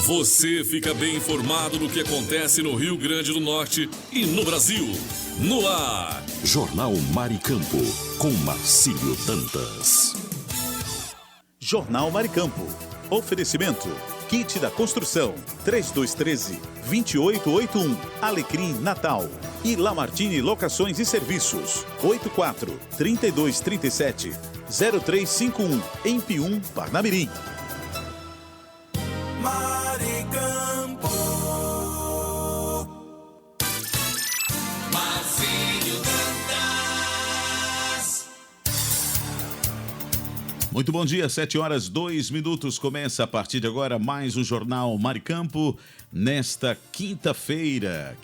Você fica bem informado do que acontece no Rio Grande do Norte e no Brasil. No ar. Jornal Maricampo, com Marcílio Dantas. Jornal Maricampo. Oferecimento. Kit da Construção. 3213-2881. Alecrim Natal. E Lamartine Locações e Serviços. 84-3237-0351. Em Pium, Parnamirim. Maricampo. Marcílio Dantas. Muito bom dia, 7h02. Começa a partir de agora mais um Jornal Maricampo. Nesta quinta-feira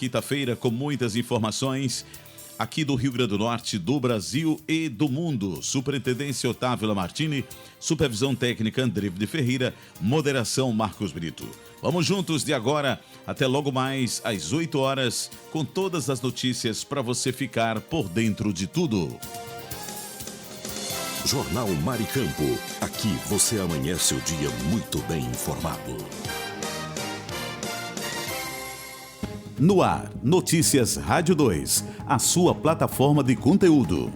com muitas informações aqui do Rio Grande do Norte, do Brasil e do mundo. Superintendência Otávio Lamartine, supervisão técnica André de Ferreira, moderação Marcos Brito. Vamos juntos de agora até logo mais às 8 horas com todas as notícias para você ficar por dentro de tudo. Jornal Maricampo. Aqui você amanhece o dia muito bem informado. No ar, Notícias Rádio 2, a sua plataforma de conteúdo.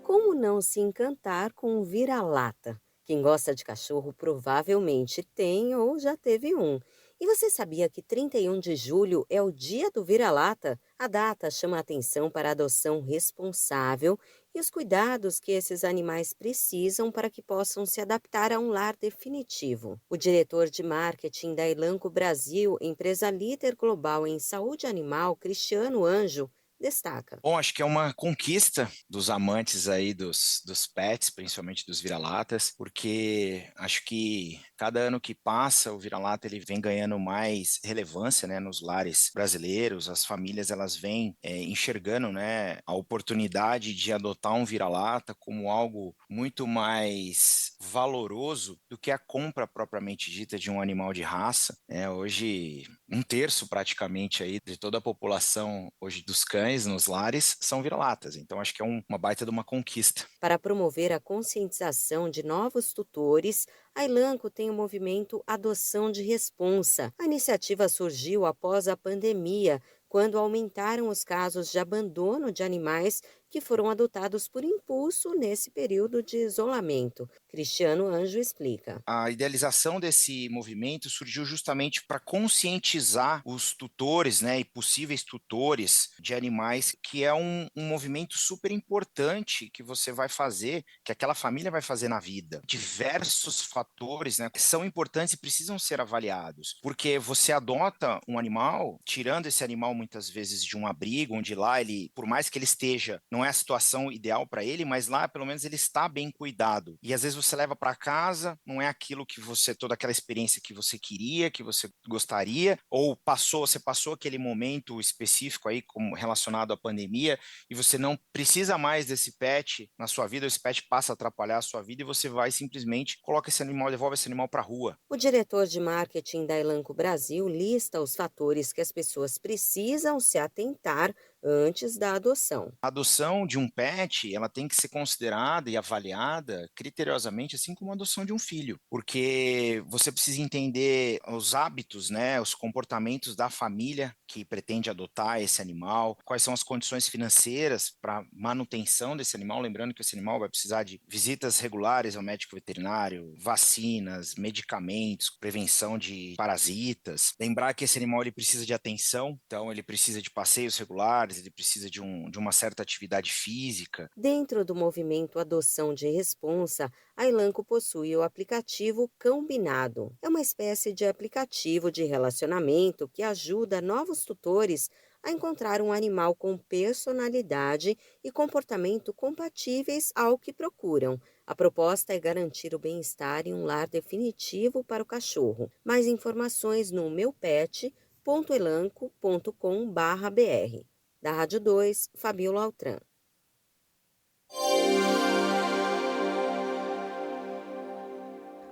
Como não se encantar com um vira-lata? Quem gosta de cachorro provavelmente tem ou já teve um. E você sabia que 31 de julho é o dia do vira-lata? A data chama a atenção para a adoção responsável e os cuidados que esses animais precisam para que possam se adaptar a um lar definitivo. O diretor de marketing da Elanco Brasil, empresa líder global em saúde animal, Cristiano Anjo, destaca. Bom, acho que é uma conquista dos amantes aí dos pets, principalmente dos vira-latas, porque acho que cada ano que passa o vira-lata ele vem ganhando mais relevância, né, nos lares brasileiros. As famílias elas vêm enxergando, né, a oportunidade de adotar um vira-lata como algo muito mais valoroso do que a compra propriamente dita de um animal de raça, né? Hoje, um terço praticamente aí de toda a população hoje dos cães nos lares são vira-latas, então acho que é uma baita de uma conquista. Para promover a conscientização de novos tutores, a Elanco tem o movimento Adoção de Responsa. A iniciativa surgiu após a pandemia, quando aumentaram os casos de abandono de animais que foram adotados por impulso nesse período de isolamento. Cristiano Anjo explica. A idealização desse movimento surgiu justamente para conscientizar os tutores, né, e possíveis tutores de animais, que é um movimento super importante que você vai fazer, que aquela família vai fazer na vida. Diversos fatores, né, são importantes e precisam ser avaliados, porque você adota um animal, tirando esse animal muitas vezes de um abrigo, onde lá ele, por mais que ele esteja, não é a situação ideal para ele, mas lá pelo menos ele está bem cuidado. E às vezes você leva para casa, não é aquilo que você, toda aquela experiência que você queria, que você gostaria, ou você passou aquele momento específico aí como relacionado à pandemia e você não precisa mais desse pet na sua vida, esse pet passa a atrapalhar a sua vida e você vai simplesmente coloca esse animal, devolve esse animal para a rua. O diretor de marketing da Elanco Brasil lista os fatores que as pessoas precisam se atentar antes da adoção. A adoção de um pet, ela tem que ser considerada e avaliada criteriosamente, assim como a adoção de um filho, porque você precisa entender os hábitos, né, os comportamentos da família que pretende adotar esse animal, quais são as condições financeiras para manutenção desse animal, lembrando que esse animal vai precisar de visitas regulares ao médico veterinário, vacinas, medicamentos, prevenção de parasitas. Lembrar que esse animal ele precisa de atenção, então ele precisa de passeios regulares, ele precisa de uma certa atividade física. Dentro do movimento Adoção de Responsa, a Elanco possui o aplicativo Cãobinado. É uma espécie de aplicativo de relacionamento que ajuda novos tutores a encontrar um animal com personalidade e comportamento compatíveis ao que procuram. A proposta é garantir o bem-estar e um lar definitivo para o cachorro. Mais informações no meupet.elanco.com.br. Da Rádio 2, Fabiola Altran.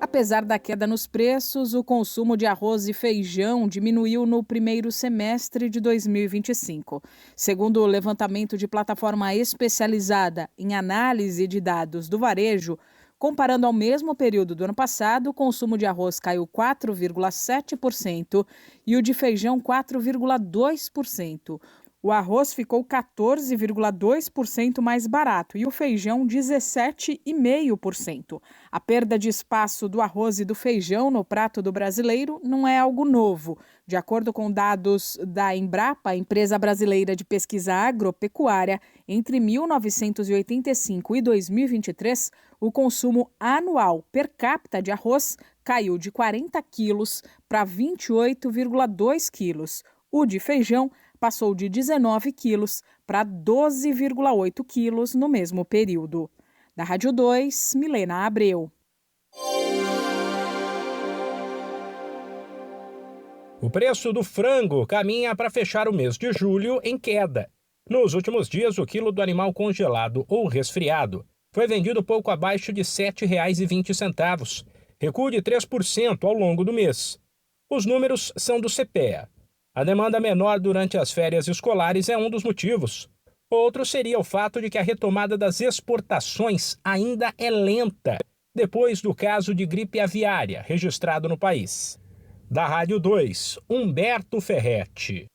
Apesar da queda nos preços, o consumo de arroz e feijão diminuiu no primeiro semestre de 2025. Segundo o levantamento de plataforma especializada em análise de dados do varejo, comparando ao mesmo período do ano passado, o consumo de arroz caiu 4,7% e o de feijão 4,2%. O arroz ficou 14,2% mais barato e o feijão 17,5%. A perda de espaço do arroz e do feijão no prato do brasileiro não é algo novo. De acordo com dados da Embrapa, empresa brasileira de pesquisa agropecuária, entre 1985 e 2023, o consumo anual per capita de arroz caiu de 40 quilos para 28,2 quilos. O de feijão passou de 19 quilos para 12,8 quilos no mesmo período. Da Rádio 2, Milena Abreu. O preço do frango caminha para fechar o mês de julho em queda. Nos últimos dias, o quilo do animal congelado ou resfriado foi vendido pouco abaixo de R$ 7,20, recuo de 3% ao longo do mês. Os números são do CPEA. A demanda menor durante as férias escolares é um dos motivos. Outro seria o fato de que a retomada das exportações ainda é lenta, depois do caso de gripe aviária registrado no país. Da Rádio 2, Humberto Ferretti.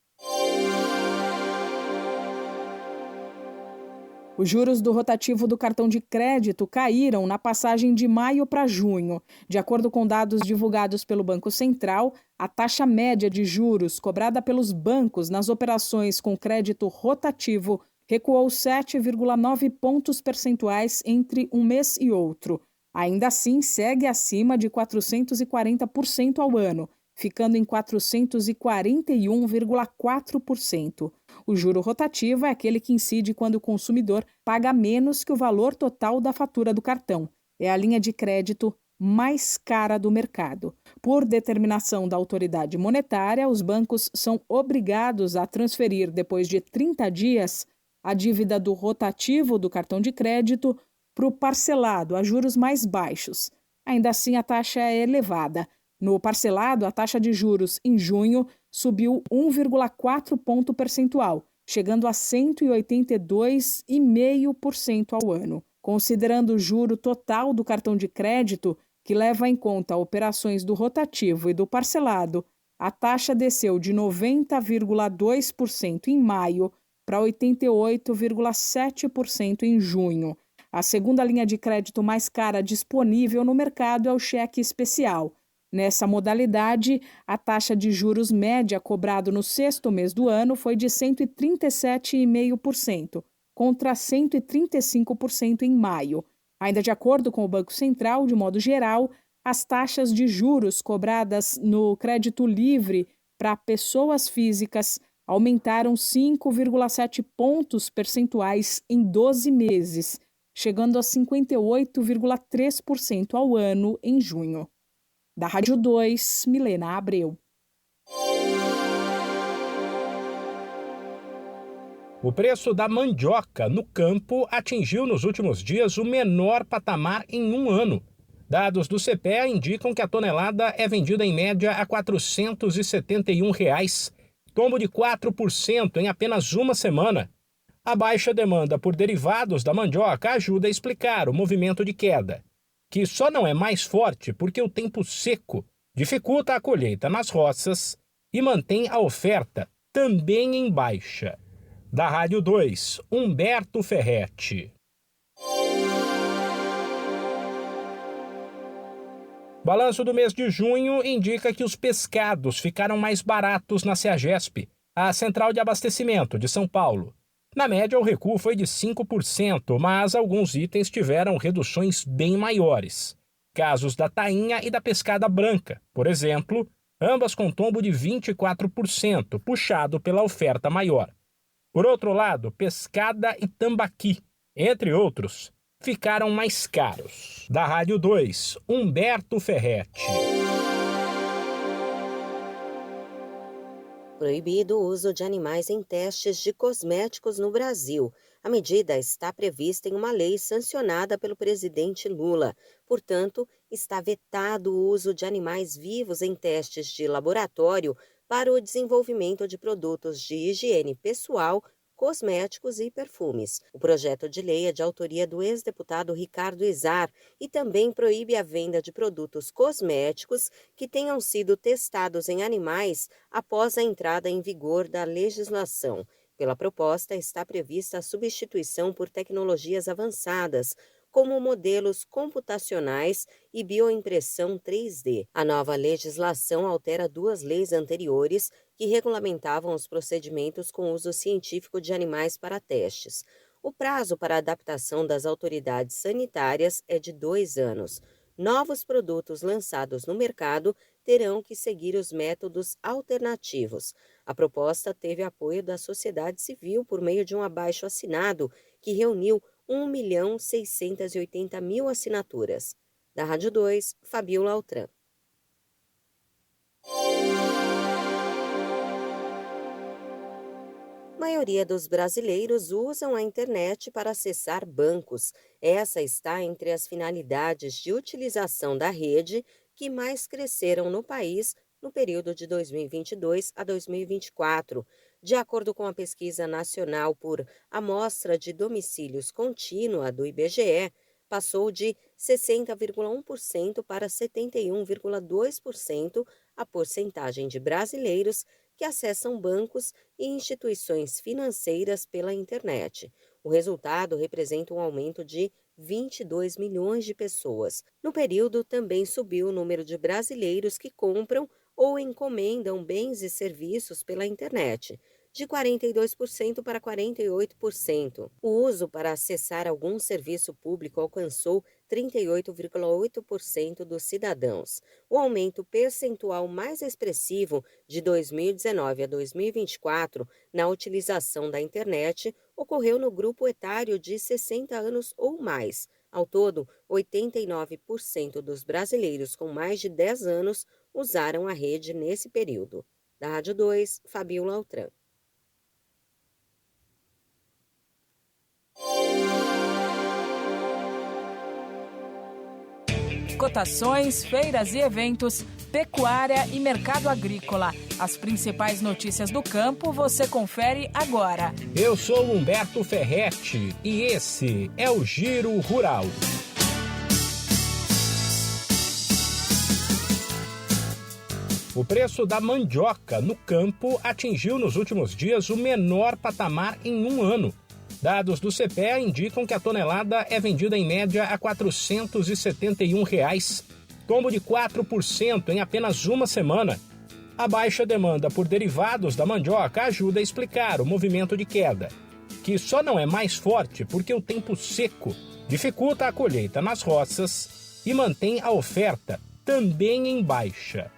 Os juros do rotativo do cartão de crédito caíram na passagem de maio para junho. De acordo com dados divulgados pelo Banco Central, a taxa média de juros cobrada pelos bancos nas operações com crédito rotativo recuou 7,9 pontos percentuais entre um mês e outro. Ainda assim, segue acima de 440% ao ano, ficando em 441,4%. O juro rotativo é aquele que incide quando o consumidor paga menos que o valor total da fatura do cartão. É a linha de crédito mais cara do mercado. Por determinação da autoridade monetária, os bancos são obrigados a transferir, depois de 30 dias, a dívida do rotativo do cartão de crédito para o parcelado a juros mais baixos. Ainda assim, a taxa é elevada. No parcelado, a taxa de juros em junho subiu 1,4 ponto percentual, chegando a 182,5% ao ano. Considerando o juro total do cartão de crédito, que leva em conta operações do rotativo e do parcelado, a taxa desceu de 90,2% em maio para 88,7% em junho. A segunda linha de crédito mais cara disponível no mercado é o cheque especial. Nessa modalidade, a taxa de juros média cobrado no sexto mês do ano foi de 137,5%, contra 135% em maio. Ainda de acordo com o Banco Central, de modo geral, as taxas de juros cobradas no crédito livre para pessoas físicas aumentaram 5,7 pontos percentuais em 12 meses, chegando a 58,3% ao ano em junho. Da Rádio 2, Milena Abreu. O preço da mandioca no campo atingiu nos últimos dias o menor patamar em um ano. Dados do CPEA indicam que a tonelada é vendida em média a R$ 471, tombo de 4% em apenas uma semana. A baixa demanda por derivados da mandioca ajuda a explicar o movimento de queda, que só não é mais forte porque o tempo seco dificulta a colheita nas roças e mantém a oferta também em baixa. Da Rádio 2, Humberto Ferretti. Balanço do mês de junho indica que os pescados ficaram mais baratos na Ceagesp, a central de abastecimento de São Paulo. Na média, o recuo foi de 5%, mas alguns itens tiveram reduções bem maiores. Casos da tainha e da pescada branca, por exemplo, ambas com tombo de 24%, puxado pela oferta maior. Por outro lado, pescada e tambaqui, entre outros, ficaram mais caros. Da Rádio 2, Humberto Ferretti. Proibido o uso de animais em testes de cosméticos no Brasil. A medida está prevista em uma lei sancionada pelo presidente Lula. Portanto, está vetado o uso de animais vivos em testes de laboratório para o desenvolvimento de produtos de higiene pessoal, cosméticos e perfumes. O projeto de lei é de autoria do ex-deputado Ricardo Izar e também proíbe a venda de produtos cosméticos que tenham sido testados em animais após a entrada em vigor da legislação. Pela proposta, está prevista a substituição por tecnologias avançadas, como modelos computacionais e bioimpressão 3D. A nova legislação altera 2 leis anteriores que regulamentavam os procedimentos com uso científico de animais para testes. O prazo para a adaptação das autoridades sanitárias é de 2 anos. Novos produtos lançados no mercado terão que seguir os métodos alternativos. A proposta teve apoio da sociedade civil por meio de um abaixo-assinado que reuniu 1.680.000 assinaturas. Da Rádio 2, Fabiola Altran. A maioria dos brasileiros usam a internet para acessar bancos. Essa está entre as finalidades de utilização da rede que mais cresceram no país no período de 2022 a 2024. De acordo com a pesquisa nacional por amostra de domicílios contínua do IBGE, passou de 60,1% para 71,2% a porcentagem de brasileiros que acessam bancos e instituições financeiras pela internet. O resultado representa um aumento de 22 milhões de pessoas. No período, também subiu o número de brasileiros que compram ou encomendam bens e serviços pela internet, de 42% para 48%. O uso para acessar algum serviço público alcançou 38,8% dos cidadãos. O aumento percentual mais expressivo de 2019 a 2024 na utilização da internet ocorreu no grupo etário de 60 anos ou mais. Ao todo, 89% dos brasileiros com mais de 10 anos usaram a rede nesse período. Da Rádio 2, Fabiola Altran. Cotações, feiras e eventos, pecuária e mercado agrícola. As principais notícias do campo você confere agora. Eu sou Humberto Ferretti e esse é o Giro Rural. O preço da mandioca no campo atingiu nos últimos dias o menor patamar em um ano. Dados do CPEA indicam que a tonelada é vendida em média a R$ 471, tombo de 4% em apenas uma semana. A baixa demanda por derivados da mandioca ajuda a explicar o movimento de queda, que só não é mais forte porque o tempo seco dificulta a colheita nas roças e mantém a oferta também em baixa.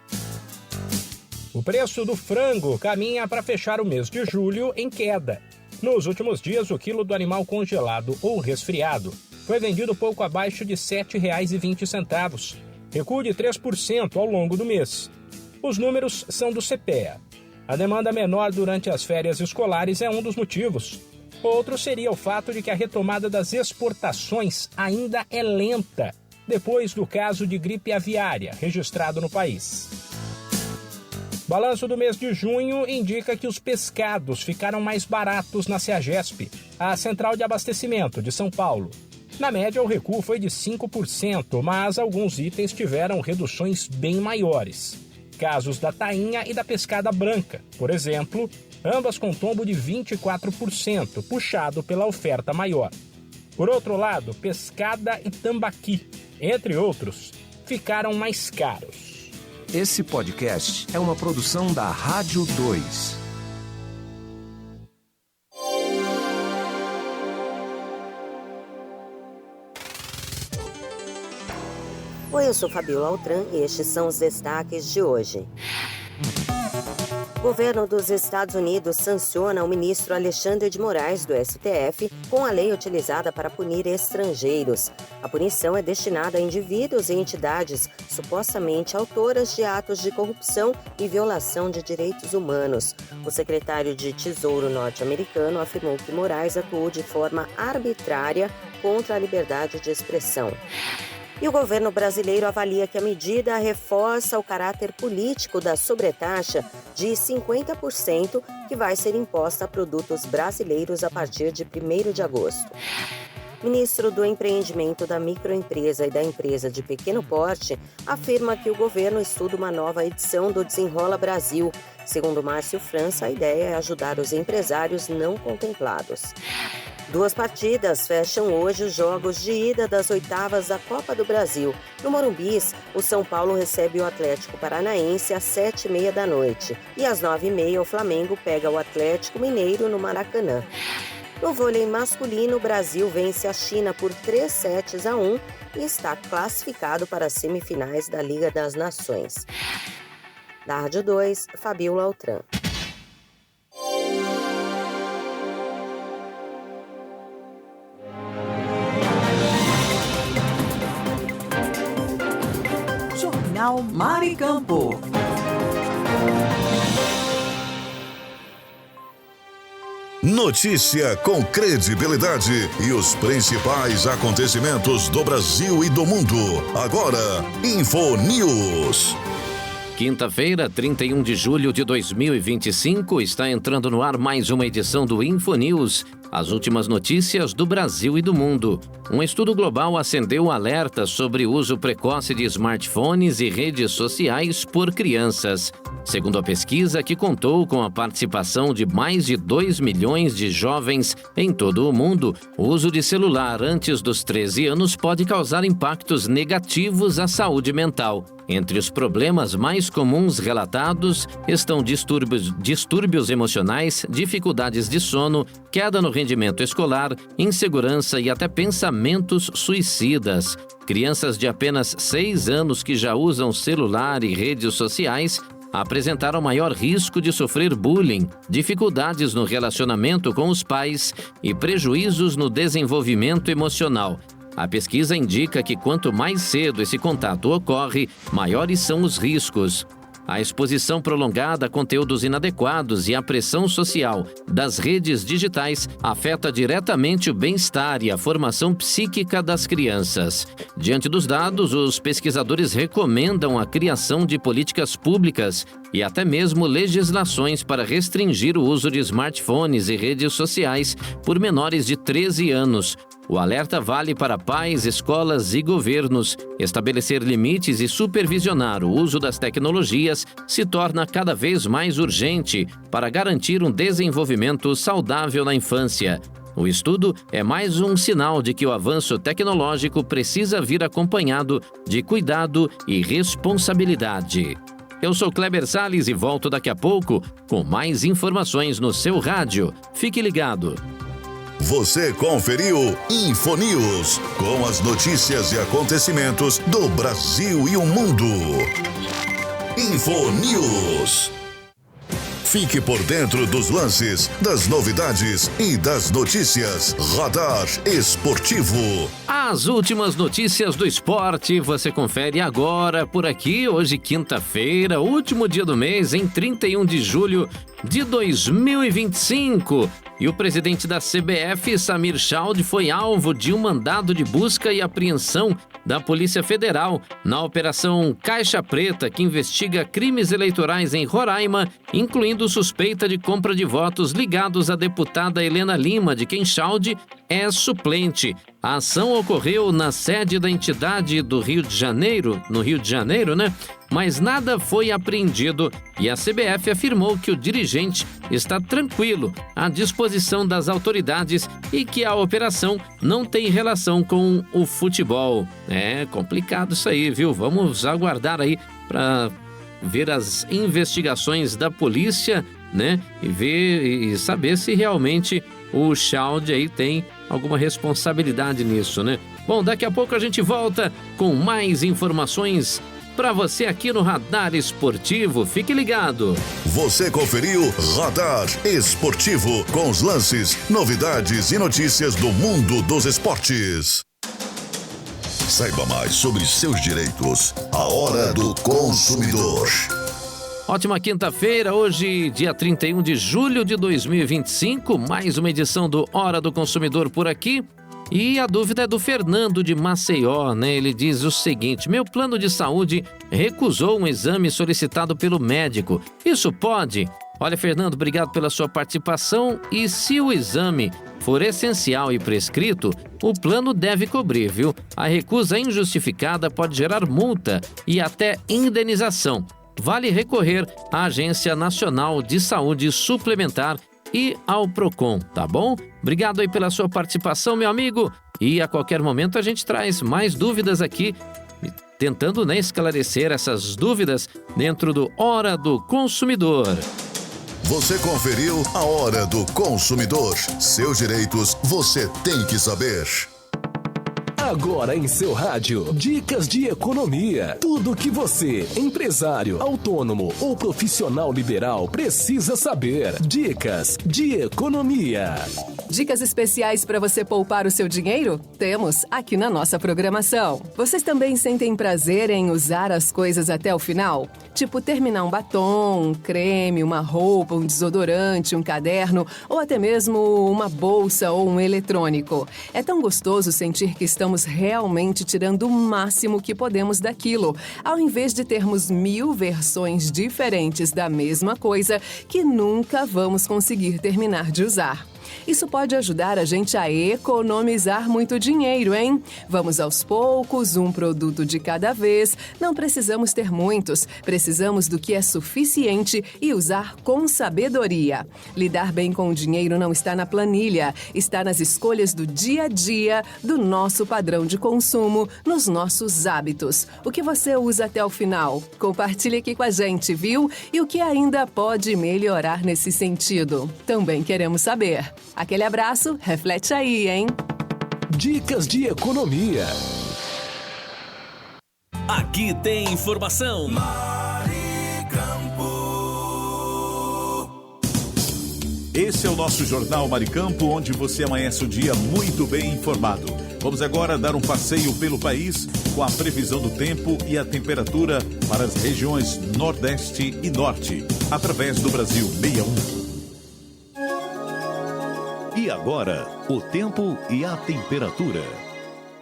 O preço do frango caminha para fechar o mês de julho em queda. Nos últimos dias, o quilo do animal congelado ou resfriado foi vendido pouco abaixo de R$ 7,20, recuo de 3% ao longo do mês. Os números são do CPEA. A demanda menor durante as férias escolares é um dos motivos. Outro seria o fato de que a retomada das exportações ainda é lenta, depois do caso de gripe aviária registrado no país. O balanço do mês de junho indica que os pescados ficaram mais baratos na Ceagesp, a central de abastecimento de São Paulo. Na média, o recuo foi de 5%, mas alguns itens tiveram reduções bem maiores. Casos da tainha e da pescada branca, por exemplo, ambas com tombo de 24%, puxado pela oferta maior. Por outro lado, pescada e tambaqui, entre outros, ficaram mais caros. Esse podcast é uma produção da Rádio 2. Oi, eu sou Fabiola Altran e estes são os destaques de hoje. O governo dos Estados Unidos sanciona o ministro Alexandre de Moraes, do STF, com a lei utilizada para punir estrangeiros. A punição é destinada a indivíduos e entidades supostamente autoras de atos de corrupção e violação de direitos humanos. O secretário de Tesouro norte-americano afirmou que Moraes atuou de forma arbitrária contra a liberdade de expressão. E o governo brasileiro avalia que a medida reforça o caráter político da sobretaxa de 50% que vai ser imposta a produtos brasileiros a partir de 1º de agosto. Ministro do Empreendimento, da Microempresa e da Empresa de Pequeno Porte afirma que o governo estuda uma nova edição do Desenrola Brasil. Segundo Márcio França, a ideia é ajudar os empresários não contemplados. 2 partidas fecham hoje os jogos de ida das oitavas da Copa do Brasil. No Morumbi, o São Paulo recebe o Atlético Paranaense às 7h30 da noite. E às 9h30 o Flamengo pega o Atlético Mineiro no Maracanã. No vôlei masculino, o Brasil vence a China por 3-1 e está classificado para as semifinais da Liga das Nações. Da Rádio 2, Fabiola Altran. Jornal Maricampo. Notícia com credibilidade e os principais acontecimentos do Brasil e do mundo. Agora, InfoNews. Quinta-feira, 31 de julho de 2025, está entrando no ar mais uma edição do InfoNews. As últimas notícias do Brasil e do mundo. Um estudo global acendeu alerta sobre o uso precoce de smartphones e redes sociais por crianças. Segundo a pesquisa, que contou com a participação de mais de 2 milhões de jovens em todo o mundo, o uso de celular antes dos 13 anos pode causar impactos negativos à saúde mental. Entre os problemas mais comuns relatados estão distúrbios emocionais, dificuldades de sono, queda no rendimento escolar, insegurança e até pensamentos suicidas. Crianças de apenas 6 anos que já usam celular e redes sociais apresentaram maior risco de sofrer bullying, dificuldades no relacionamento com os pais e prejuízos no desenvolvimento emocional. A pesquisa indica que quanto mais cedo esse contato ocorre, maiores são os riscos. A exposição prolongada a conteúdos inadequados e a pressão social das redes digitais afeta diretamente o bem-estar e a formação psíquica das crianças. Diante dos dados, os pesquisadores recomendam a criação de políticas públicas e até mesmo legislações para restringir o uso de smartphones e redes sociais por menores de 13 anos. O alerta vale para pais, escolas e governos. Estabelecer limites e supervisionar o uso das tecnologias se torna cada vez mais urgente para garantir um desenvolvimento saudável na infância. O estudo é mais um sinal de que o avanço tecnológico precisa vir acompanhado de cuidado e responsabilidade. Eu sou Kleber Salles e volto daqui a pouco com mais informações no seu rádio. Fique ligado. Você conferiu InfoNews, com as notícias e acontecimentos do Brasil e o mundo. InfoNews. Fique por dentro dos lances, das novidades e das notícias. Radar Esportivo. As últimas notícias do esporte você confere agora por aqui. Hoje, quinta-feira, último dia do mês, em 31 de julho de 2025. E o presidente da CBF, Samir Chald, foi alvo de um mandado de busca e apreensão da Polícia Federal na Operação Caixa Preta, que investiga crimes eleitorais em Roraima, incluindo suspeita de compra de votos ligados à deputada Helena Lima, de quem Chald é suplente. A ação ocorreu na sede da entidade do Rio de Janeiro, no Rio de Janeiro, né? Mas nada foi apreendido e a CBF afirmou que o dirigente está tranquilo à disposição das autoridades e que a operação não tem relação com o futebol. É complicado isso aí, viu? Vamos aguardar aí para ver as investigações da polícia, né? E ver e saber se realmente o Chald aí tem alguma responsabilidade nisso, né? Bom, daqui a pouco a gente volta com mais informações para você aqui no Radar Esportivo. Fique ligado. Você conferiu Radar Esportivo com os lances, novidades e notícias do mundo dos esportes. Saiba mais sobre seus direitos. A Hora do Consumidor. Ótima quinta-feira, hoje, dia 31 de julho de 2025, mais uma edição do Hora do Consumidor por aqui. E a dúvida é do Fernando de Maceió, né? Ele diz o seguinte: meu plano de saúde recusou um exame solicitado pelo médico. Isso pode? Olha, Fernando, obrigado pela sua participação. E se o exame for essencial e prescrito, o plano deve cobrir, viu? A recusa injustificada pode gerar multa e até indenização. Vale recorrer à Agência Nacional de Saúde Suplementar e ao Procon, tá bom? Obrigado aí pela sua participação, meu amigo. E a qualquer momento a gente traz mais dúvidas aqui, tentando, né, esclarecer essas dúvidas dentro do Hora do Consumidor. Você conferiu a Hora do Consumidor. Seus direitos você tem que saber. Agora em seu rádio, dicas de economia. Tudo que você, empresário, autônomo ou profissional liberal, precisa saber. Dicas de economia. Dicas especiais para você poupar o seu dinheiro? Temos aqui na nossa programação. Vocês também sentem prazer em usar as coisas até o final? Tipo terminar um batom, um creme, uma roupa, um desodorante, um caderno ou até mesmo uma bolsa ou um eletrônico. É tão gostoso sentir que estamos realmente tirando o máximo que podemos daquilo, ao invés de termos 1000 versões diferentes da mesma coisa que nunca vamos conseguir terminar de usar. Isso pode ajudar a gente a economizar muito dinheiro, hein? Vamos aos poucos, um produto de cada vez. Não precisamos ter muitos, precisamos do que é suficiente e usar com sabedoria. Lidar bem com o dinheiro não está na planilha, está nas escolhas do dia a dia, do nosso padrão de consumo, nos nossos hábitos. O que você usa até o final? Compartilhe aqui com a gente, viu? E o que ainda pode melhorar nesse sentido? Também queremos saber. Aquele abraço, reflete aí, hein? Dicas de economia. Aqui tem informação. Esse é o nosso Jornal Maricampo, onde você amanhece o dia muito bem informado. Vamos agora dar um passeio pelo país com a previsão do tempo e a temperatura para as regiões Nordeste e Norte, através do Brasil 61. E agora, o tempo e a temperatura.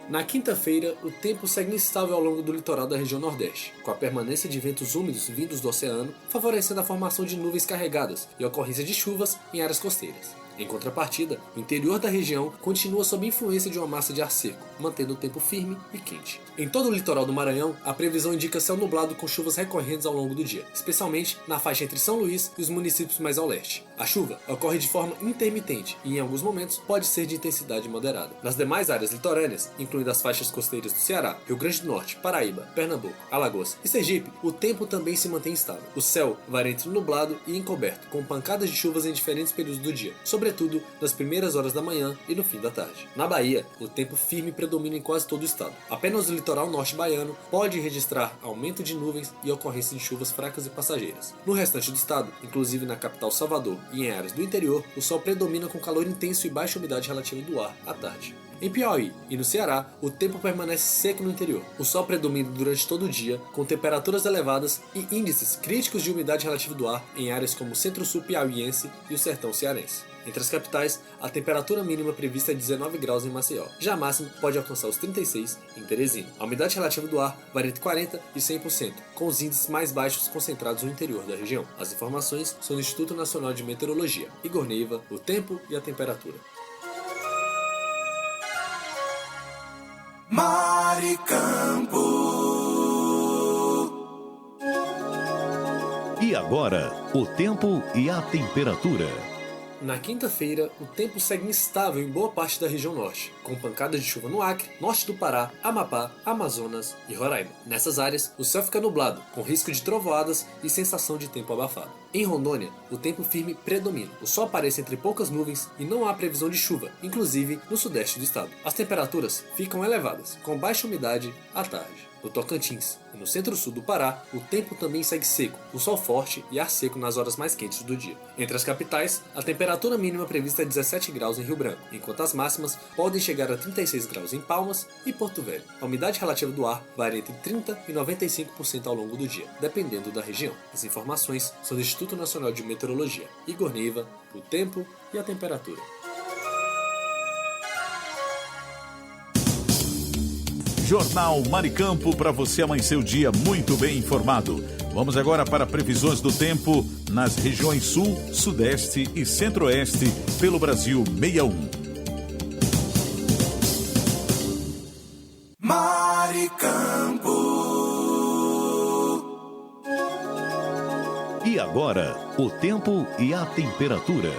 Na quinta-feira, o tempo segue instável ao longo do litoral da região Nordeste, com a permanência de ventos úmidos vindos do oceano, favorecendo a formação de nuvens carregadas e a ocorrência de chuvas em áreas costeiras. Em contrapartida, o interior da região continua sob influência de uma massa de ar seco, mantendo o tempo firme e quente. Em todo o litoral do Maranhão, a previsão indica céu nublado com chuvas recorrentes ao longo do dia, especialmente na faixa entre São Luís e os municípios mais ao leste. A chuva ocorre de forma intermitente e, em alguns momentos, pode ser de intensidade moderada. Nas demais áreas litorâneas, incluindo as faixas costeiras do Ceará, Rio Grande do Norte, Paraíba, Pernambuco, Alagoas e Sergipe, o tempo também se mantém estável. O céu varia entre nublado e encoberto, com pancadas de chuvas em diferentes períodos do dia, sobretudo nas primeiras horas da manhã e no fim da tarde. Na Bahia, o tempo firme predomina em quase todo o estado. Apenas o litoral norte baiano pode registrar aumento de nuvens e ocorrência de chuvas fracas e passageiras. No restante do estado, inclusive na capital Salvador e em áreas do interior, o sol predomina com calor intenso e baixa umidade relativa do ar à tarde. Em Piauí e no Ceará, o tempo permanece seco no interior. O sol predomina durante todo o dia, com temperaturas elevadas e índices críticos de umidade relativa do ar em áreas como o centro-sul piauiense e o sertão cearense. Entre as capitais, a temperatura mínima prevista é 19 graus em Maceió. Já a máxima pode alcançar os 36 em Teresina. A umidade relativa do ar varia entre 40% e 100%, com os índices mais baixos concentrados no interior da região. As informações são do Instituto Nacional de Meteorologia. Igor Neiva, o tempo e a temperatura. Maricampo. E agora, o tempo e a temperatura. Na quinta-feira, o tempo segue instável em boa parte da região norte, com pancadas de chuva no Acre, norte do Pará, Amapá, Amazonas e Roraima. Nessas áreas, o céu fica nublado, com risco de trovoadas e sensação de tempo abafado. Em Rondônia, o tempo firme predomina. O sol aparece entre poucas nuvens e não há previsão de chuva, inclusive no sudeste do estado. As temperaturas ficam elevadas, com baixa umidade à tarde. No Tocantins e no centro-sul do Pará, o tempo também segue seco, com sol forte e ar seco nas horas mais quentes do dia. Entre as capitais, a temperatura mínima prevista é 17 graus em Rio Branco, enquanto as máximas podem chegar a 36 graus em Palmas e Porto Velho. A umidade relativa do ar varia entre 30% e 95% ao longo do dia, dependendo da região. As informações são do Instituto Nacional de Meteorologia. Igor Neiva, o tempo e a temperatura. Jornal Maricampo, para você amanhecer o dia muito bem informado. Vamos agora para previsões do tempo nas regiões Sul, Sudeste e Centro-Oeste pelo Brasil 61. Maricampo. E agora, o tempo e a temperatura.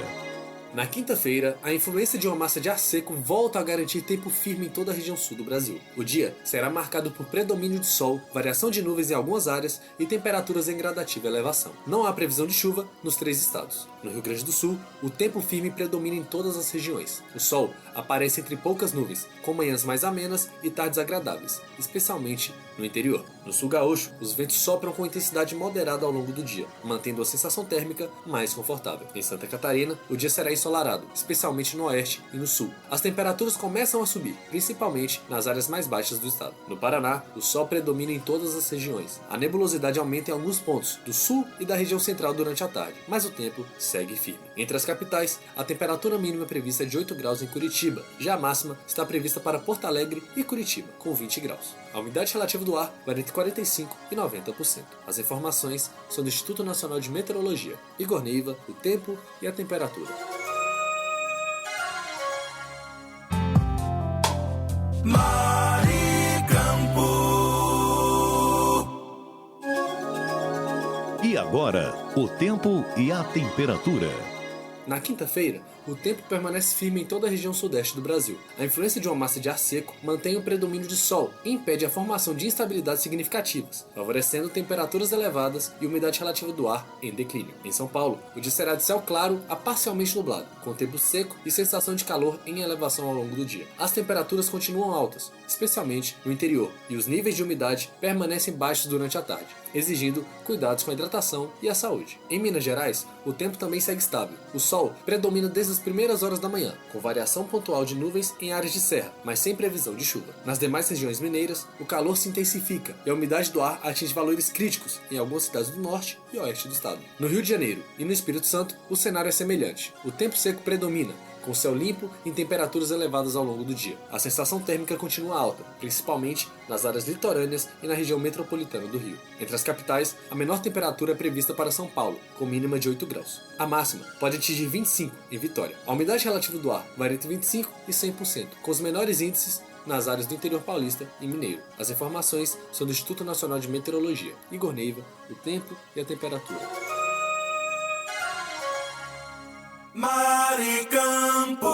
Na quinta-feira, a influência de uma massa de ar seco volta a garantir tempo firme em toda a região sul do Brasil. O dia será marcado por predomínio de sol, variação de nuvens em algumas áreas e temperaturas em gradativa elevação. Não há previsão de chuva nos 3 estados. No Rio Grande do Sul, o tempo firme predomina em todas as regiões. O sol aparece entre poucas nuvens, com manhãs mais amenas e tardes agradáveis, especialmente no interior. No sul gaúcho, os ventos sopram com intensidade moderada ao longo do dia, mantendo a sensação térmica mais confortável. Em Santa Catarina, o dia será ensolarado, especialmente no oeste e no sul. As temperaturas começam a subir, principalmente nas áreas mais baixas do estado. No Paraná, o sol predomina em todas as regiões. A nebulosidade aumenta em alguns pontos do sul e da região central durante a tarde, mas o tempo segue firme. Entre as capitais, a temperatura mínima prevista é de 8 graus em Curitiba, já a máxima está prevista para Porto Alegre e Curitiba, com 20 graus. A umidade relativa do ar varia entre 45% e 90%. As informações são do Instituto Nacional de Meteorologia. Igor Neiva, o tempo e a temperatura. Maricampo. E agora, o tempo e a temperatura. Na quinta-feira, o tempo permanece firme em toda a região sudeste do Brasil. A influência de uma massa de ar seco mantém o predomínio de sol e impede a formação de instabilidades significativas, favorecendo temperaturas elevadas e umidade relativa do ar em declínio. Em São Paulo, o dia será de céu claro a parcialmente nublado, com tempo seco e sensação de calor em elevação ao longo do dia. As temperaturas continuam altas, especialmente no interior, e os níveis de umidade permanecem baixos durante a tarde, exigindo cuidados com a hidratação e a saúde. Em Minas Gerais, o tempo também segue estável. O sol predomina desde as primeiras horas da manhã, com variação pontual de nuvens em áreas de serra, mas sem previsão de chuva. Nas demais regiões mineiras, o calor se intensifica e a umidade do ar atinge valores críticos em algumas cidades do norte e oeste do estado. No Rio de Janeiro e no Espírito Santo, o cenário é semelhante. O tempo seco predomina, com céu limpo e temperaturas elevadas ao longo do dia. A sensação térmica continua alta, principalmente nas áreas litorâneas e na região metropolitana do Rio. Entre as capitais, a menor temperatura é prevista para São Paulo, com mínima de 8 graus. A máxima pode atingir 25 em Vitória. A umidade relativa do ar varia entre 25% e 100%, com os menores índices nas áreas do interior paulista e mineiro. As informações são do Instituto Nacional de Meteorologia. Igor Neiva, o tempo e a temperatura. Maricampo.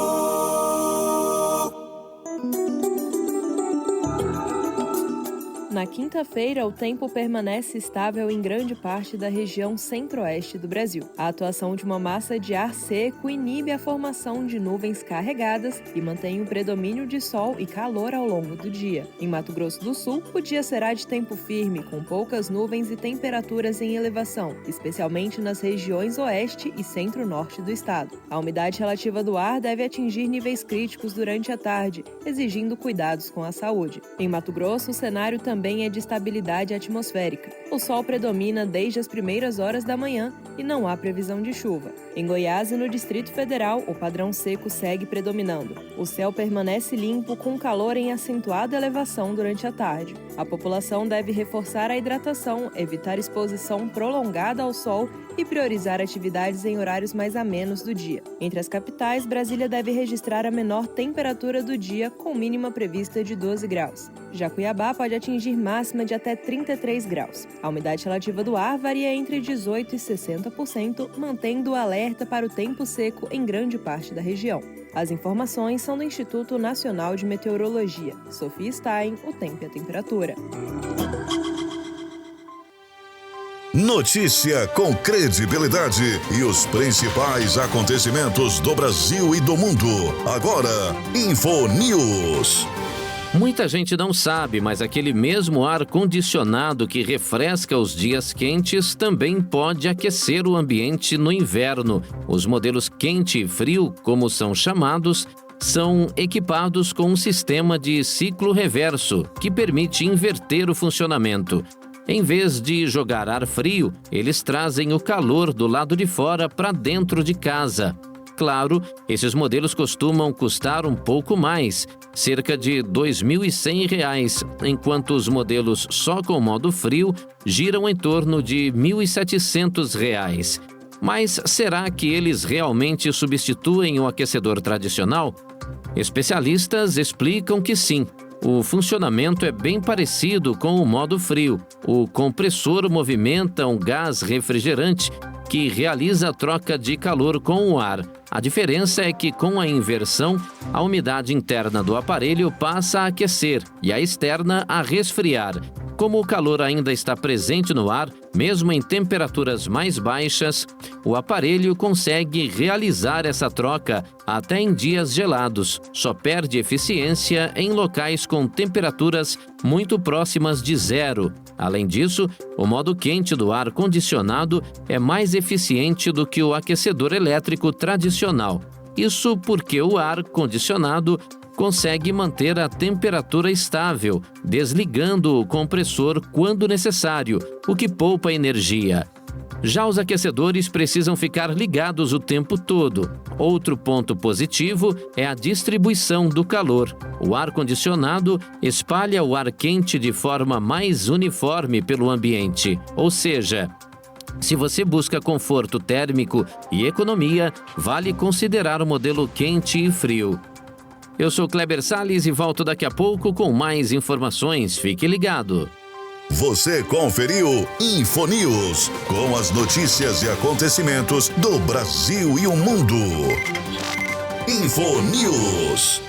Na quinta-feira, o tempo permanece estável em grande parte da região centro-oeste do Brasil. A atuação de uma massa de ar seco inibe a formação de nuvens carregadas e mantém o predomínio de sol e calor ao longo do dia. Em Mato Grosso do Sul, o dia será de tempo firme, com poucas nuvens e temperaturas em elevação, especialmente nas regiões oeste e centro-norte do estado. A umidade relativa do ar deve atingir níveis críticos durante a tarde, exigindo cuidados com a saúde. Em Mato Grosso, o cenário também é de estabilidade atmosférica. O sol predomina desde as primeiras horas da manhã e não há previsão de chuva. Em Goiás e no Distrito Federal, o padrão seco segue predominando. O céu permanece limpo, com calor em acentuada elevação durante a tarde. A população deve reforçar a hidratação, evitar exposição prolongada ao sol e priorizar atividades em horários mais amenos do dia. Entre as capitais, Brasília deve registrar a menor temperatura do dia, com mínima prevista de 12 graus. Já Cuiabá pode atingir máxima de até 33 graus. A umidade relativa do ar varia entre 18% e 60%, mantendo o alerta para o tempo seco em grande parte da região. As informações são do Instituto Nacional de Meteorologia. Sofia Stein, o tempo e a temperatura. Notícia com credibilidade e os principais acontecimentos do Brasil e do mundo. Agora, InfoNews. Muita gente não sabe, mas aquele mesmo ar-condicionado que refresca os dias quentes também pode aquecer o ambiente no inverno. Os modelos quente e frio, como são chamados, são equipados com um sistema de ciclo reverso, que permite inverter o funcionamento. Em vez de jogar ar frio, eles trazem o calor do lado de fora para dentro de casa. Claro, esses modelos costumam custar um pouco mais, cerca de R$ 2.100, enquanto os modelos só com modo frio giram em torno de R$ 1.700. Mas será que eles realmente substituem o aquecedor tradicional? Especialistas explicam que sim. O funcionamento é bem parecido com o modo frio. O compressor movimenta um gás refrigerante que realiza a troca de calor com o ar. A diferença é que, com a inversão, a umidade interna do aparelho passa a aquecer e a externa a resfriar. Como o calor ainda está presente no ar, mesmo em temperaturas mais baixas, o aparelho consegue realizar essa troca até em dias gelados. Só perde eficiência em locais com temperaturas muito próximas de zero. Além disso, o modo quente do ar-condicionado é mais eficiente do que o aquecedor elétrico tradicional. Isso porque o ar-condicionado consegue manter a temperatura estável, desligando o compressor quando necessário, o que poupa energia. Já os aquecedores precisam ficar ligados o tempo todo. Outro ponto positivo é a distribuição do calor. O ar-condicionado espalha o ar quente de forma mais uniforme pelo ambiente, ou seja, se você busca conforto térmico e economia, vale considerar o modelo quente e frio. Eu sou Kleber Salles e volto daqui a pouco com mais informações. Fique ligado. Você conferiu InfoNews, com as notícias e acontecimentos do Brasil e o mundo. InfoNews.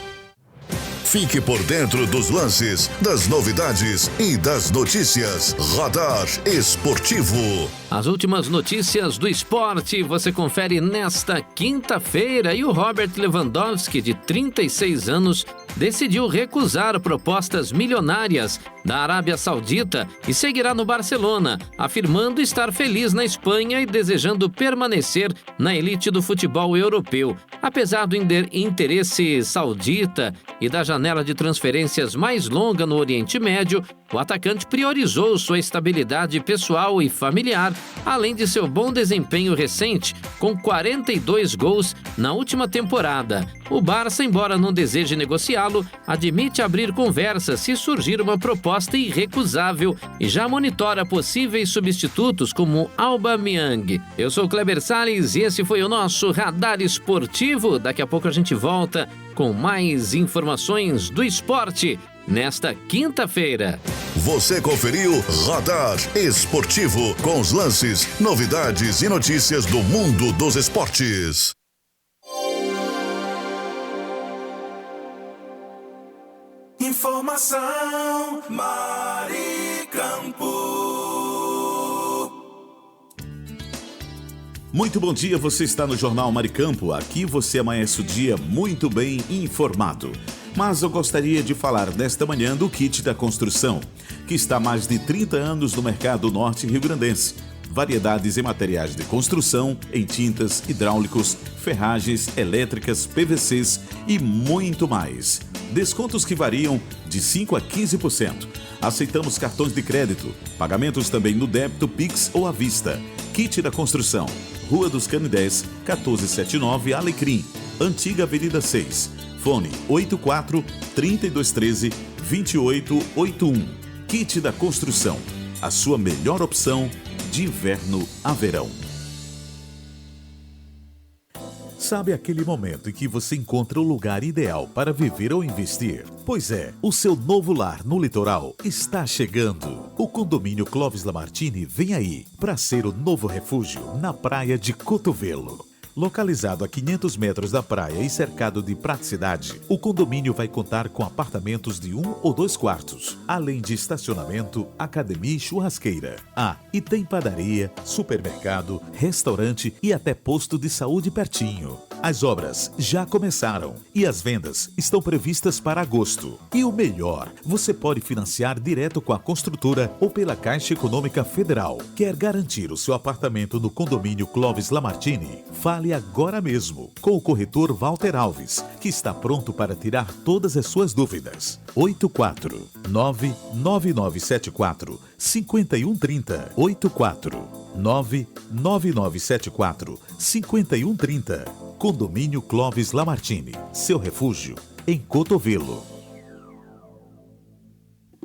Fique por dentro dos lances, das novidades e das notícias. Radar Esportivo. As últimas notícias do esporte você confere nesta quinta-feira e o Robert Lewandowski, de 36 anos, decidiu recusar propostas milionárias da Arábia Saudita e seguirá no Barcelona, afirmando estar feliz na Espanha e desejando permanecer na elite do futebol europeu. Apesar do interesse saudita e da janela de transferências mais longa no Oriente Médio, o atacante priorizou sua estabilidade pessoal e familiar, além de seu bom desempenho recente, com 42 gols na última temporada. O Barça, embora não deseje negociá-lo, admite abrir conversas se surgir uma proposta irrecusável e já monitora possíveis substitutos como Aubameyang. Eu sou Kleber Salles e esse foi o nosso Radar Esportivo. Daqui a pouco a gente volta com mais informações do esporte nesta quinta-feira. Você conferiu Radar Esportivo, com os lances, novidades e notícias do mundo dos esportes. Informação Maricampo. Muito bom dia, você está no Jornal Maricampo. Aqui você amanhece o dia muito bem informado. Mas eu gostaria de falar nesta manhã do Kit da Construção, que está há mais de 30 anos no mercado norte rio-grandense. Variedades em materiais de construção, em tintas, hidráulicos, ferragens, elétricas, PVCs e muito mais. Descontos que variam de 5% a 15%. Aceitamos cartões de crédito, pagamentos também no débito, Pix ou à vista. Kit da Construção, Rua dos Canidés, 1479 Alecrim, Antiga Avenida 6. Fone 84-3213-2881. Kit da Construção, a sua melhor opção de inverno a verão. Sabe aquele momento em que você encontra o lugar ideal para viver ou investir? Pois é, o seu novo lar no litoral está chegando. O condomínio Clóvis Lamartine vem aí para ser o novo refúgio na praia de Cotovelo. Localizado a 500 metros da praia e cercado de praticidade, o condomínio vai contar com apartamentos de 1 ou 2 quartos, além de estacionamento, academia e churrasqueira. E tem padaria, supermercado, restaurante e até posto de saúde pertinho. As obras já começaram e as vendas estão previstas para agosto. E o melhor, você pode financiar direto com a construtora ou pela Caixa Econômica Federal. Quer garantir o seu apartamento no condomínio Clóvis Lamartine? Fale agora mesmo com o corretor Walter Alves, que está pronto para tirar todas as suas dúvidas. 849-9974-5130. 849-9974-5130. Condomínio Clóvis Lamartine. Seu refúgio em Cotovelo.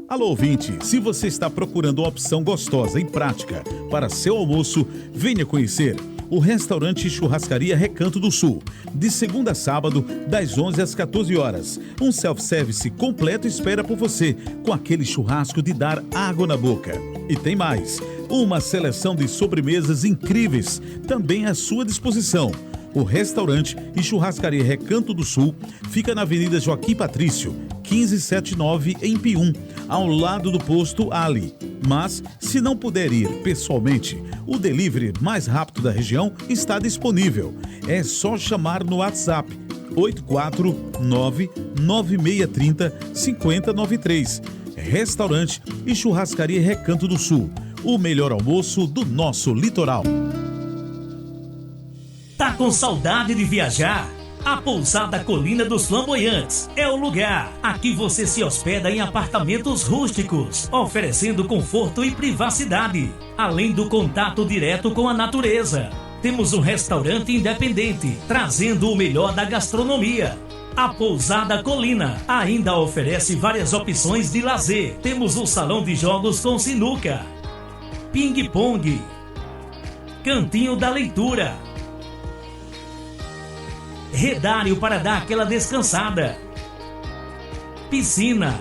Alô, ouvinte, se você está procurando uma opção gostosa e prática para seu almoço, venha conhecer o restaurante Churrascaria Recanto do Sul, de segunda a sábado, das 11 às 14 horas. Um self-service completo espera por você, com aquele churrasco de dar água na boca. E tem mais, uma seleção de sobremesas incríveis também à sua disposição. O restaurante e Churrascaria Recanto do Sul fica na Avenida Joaquim Patrício, 1579, em Pium, ao lado do posto Ali. Mas, se não puder ir pessoalmente, o delivery mais rápido da região está disponível. É só chamar no WhatsApp 849-9630-5093. Restaurante e Churrascaria Recanto do Sul, o melhor almoço do nosso litoral. Tá com saudade de viajar? A Pousada Colina dos Flamboyantes é o lugar. Aqui você se hospeda em apartamentos rústicos, oferecendo conforto e privacidade, além do contato direto com a natureza. Temos um restaurante independente, trazendo o melhor da gastronomia. A Pousada Colina ainda oferece várias opções de lazer. Temos um salão de jogos com sinuca, ping-pong, cantinho da leitura, redário para dar aquela descansada, piscina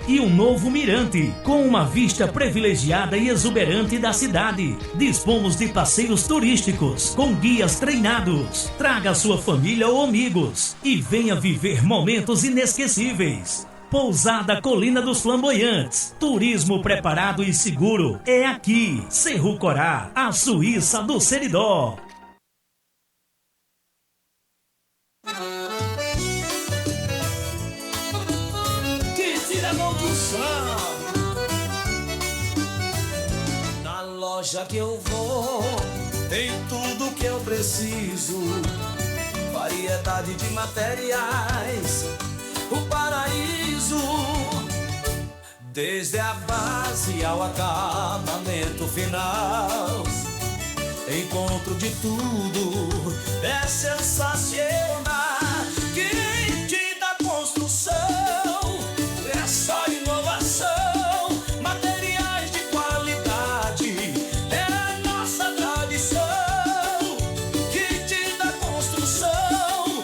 e um novo mirante com uma vista privilegiada e exuberante da cidade. Dispomos de passeios turísticos com guias treinados. Traga sua família ou amigos e venha viver momentos inesquecíveis. Pousada Colina dos Flamboyantes. Turismo preparado e seguro é aqui. Cerro Corá, a Suíça do Seridó. Na loja que eu vou, tem tudo que eu preciso. Variedade de materiais, o paraíso. Desde a base ao acabamento final, encontro de tudo, é sensacional. Quem te dá construção é só inovação, materiais de qualidade, é a nossa tradição. Quem te dá construção,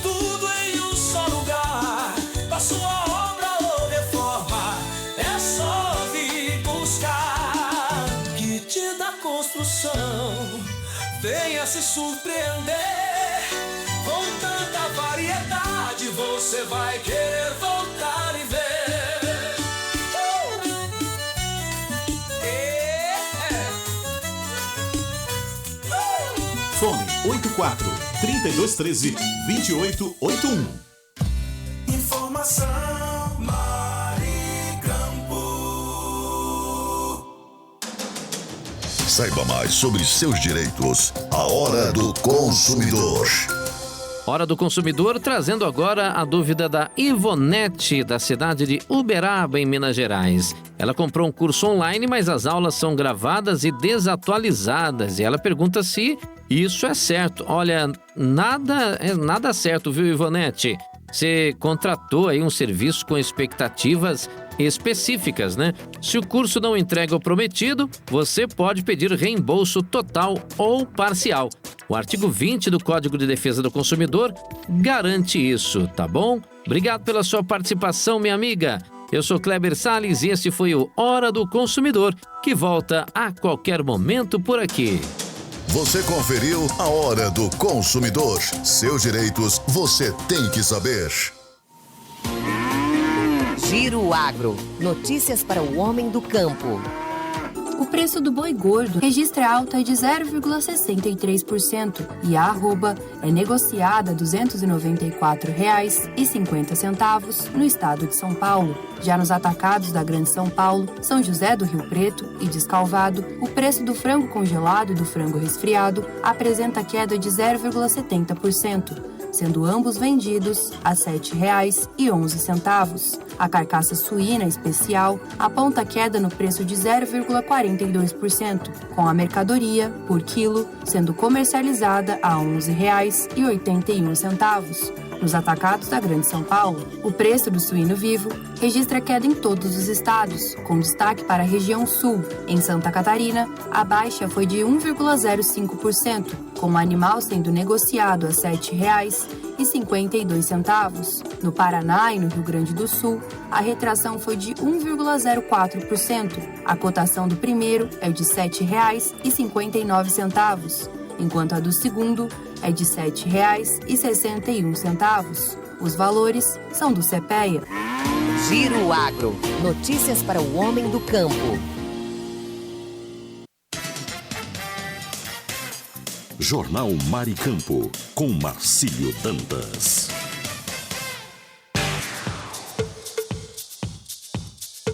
tudo em um só lugar, pra sua obra ou reforma, é só vir buscar. Que te dá construção, venha se surpreender. Com tanta variedade, você vai querer voltar e ver. Fone 84-3213-2881. Informação Maricampo. Saiba mais sobre seus direitos. A Hora do Consumidor. Hora do Consumidor, trazendo agora a dúvida da Ivonete, da cidade de Uberaba, em Minas Gerais. Ela comprou um curso online, mas as aulas são gravadas e desatualizadas. E ela pergunta se isso é certo. Olha, nada certo, viu, Ivonete? Você contratou aí um serviço com expectativas específicas, né? Se o curso não entrega o prometido, você pode pedir reembolso total ou parcial. O artigo 20 do Código de Defesa do Consumidor garante isso, tá bom? Obrigado pela sua participação, minha amiga. Eu sou Kleber Salles e esse foi o Hora do Consumidor, que volta a qualquer momento por aqui. Você conferiu a Hora do Consumidor. Seus direitos você tem que saber. Giro Agro. Notícias para o homem do campo. O preço do boi gordo registra alta de 0,63% e a arroba é negociada R$ 294,50 no estado de São Paulo. Já nos atacados da Grande São Paulo, São José do Rio Preto e Descalvado, o preço do frango congelado e do frango resfriado apresenta queda de 0,70%. Sendo ambos vendidos a R$ 7,11. A carcaça suína especial aponta queda no preço de 0,42%, com a mercadoria, por quilo, sendo comercializada a R$ 11,81. Nos atacados da Grande São Paulo, o preço do suíno vivo registra queda em todos os estados, com destaque para a região sul. Em Santa Catarina, a baixa foi de 1,05%, com o animal sendo negociado a R$ 7,52. No Paraná e no Rio Grande do Sul, a retração foi de 1,04%. A cotação do primeiro é de R$ 7,59, enquanto a do segundo é de R$ 7,61. Os valores são do CPEA. Giro Agro. Notícias para o homem do campo. Jornal Mar e Campo, com Marcílio Dantas.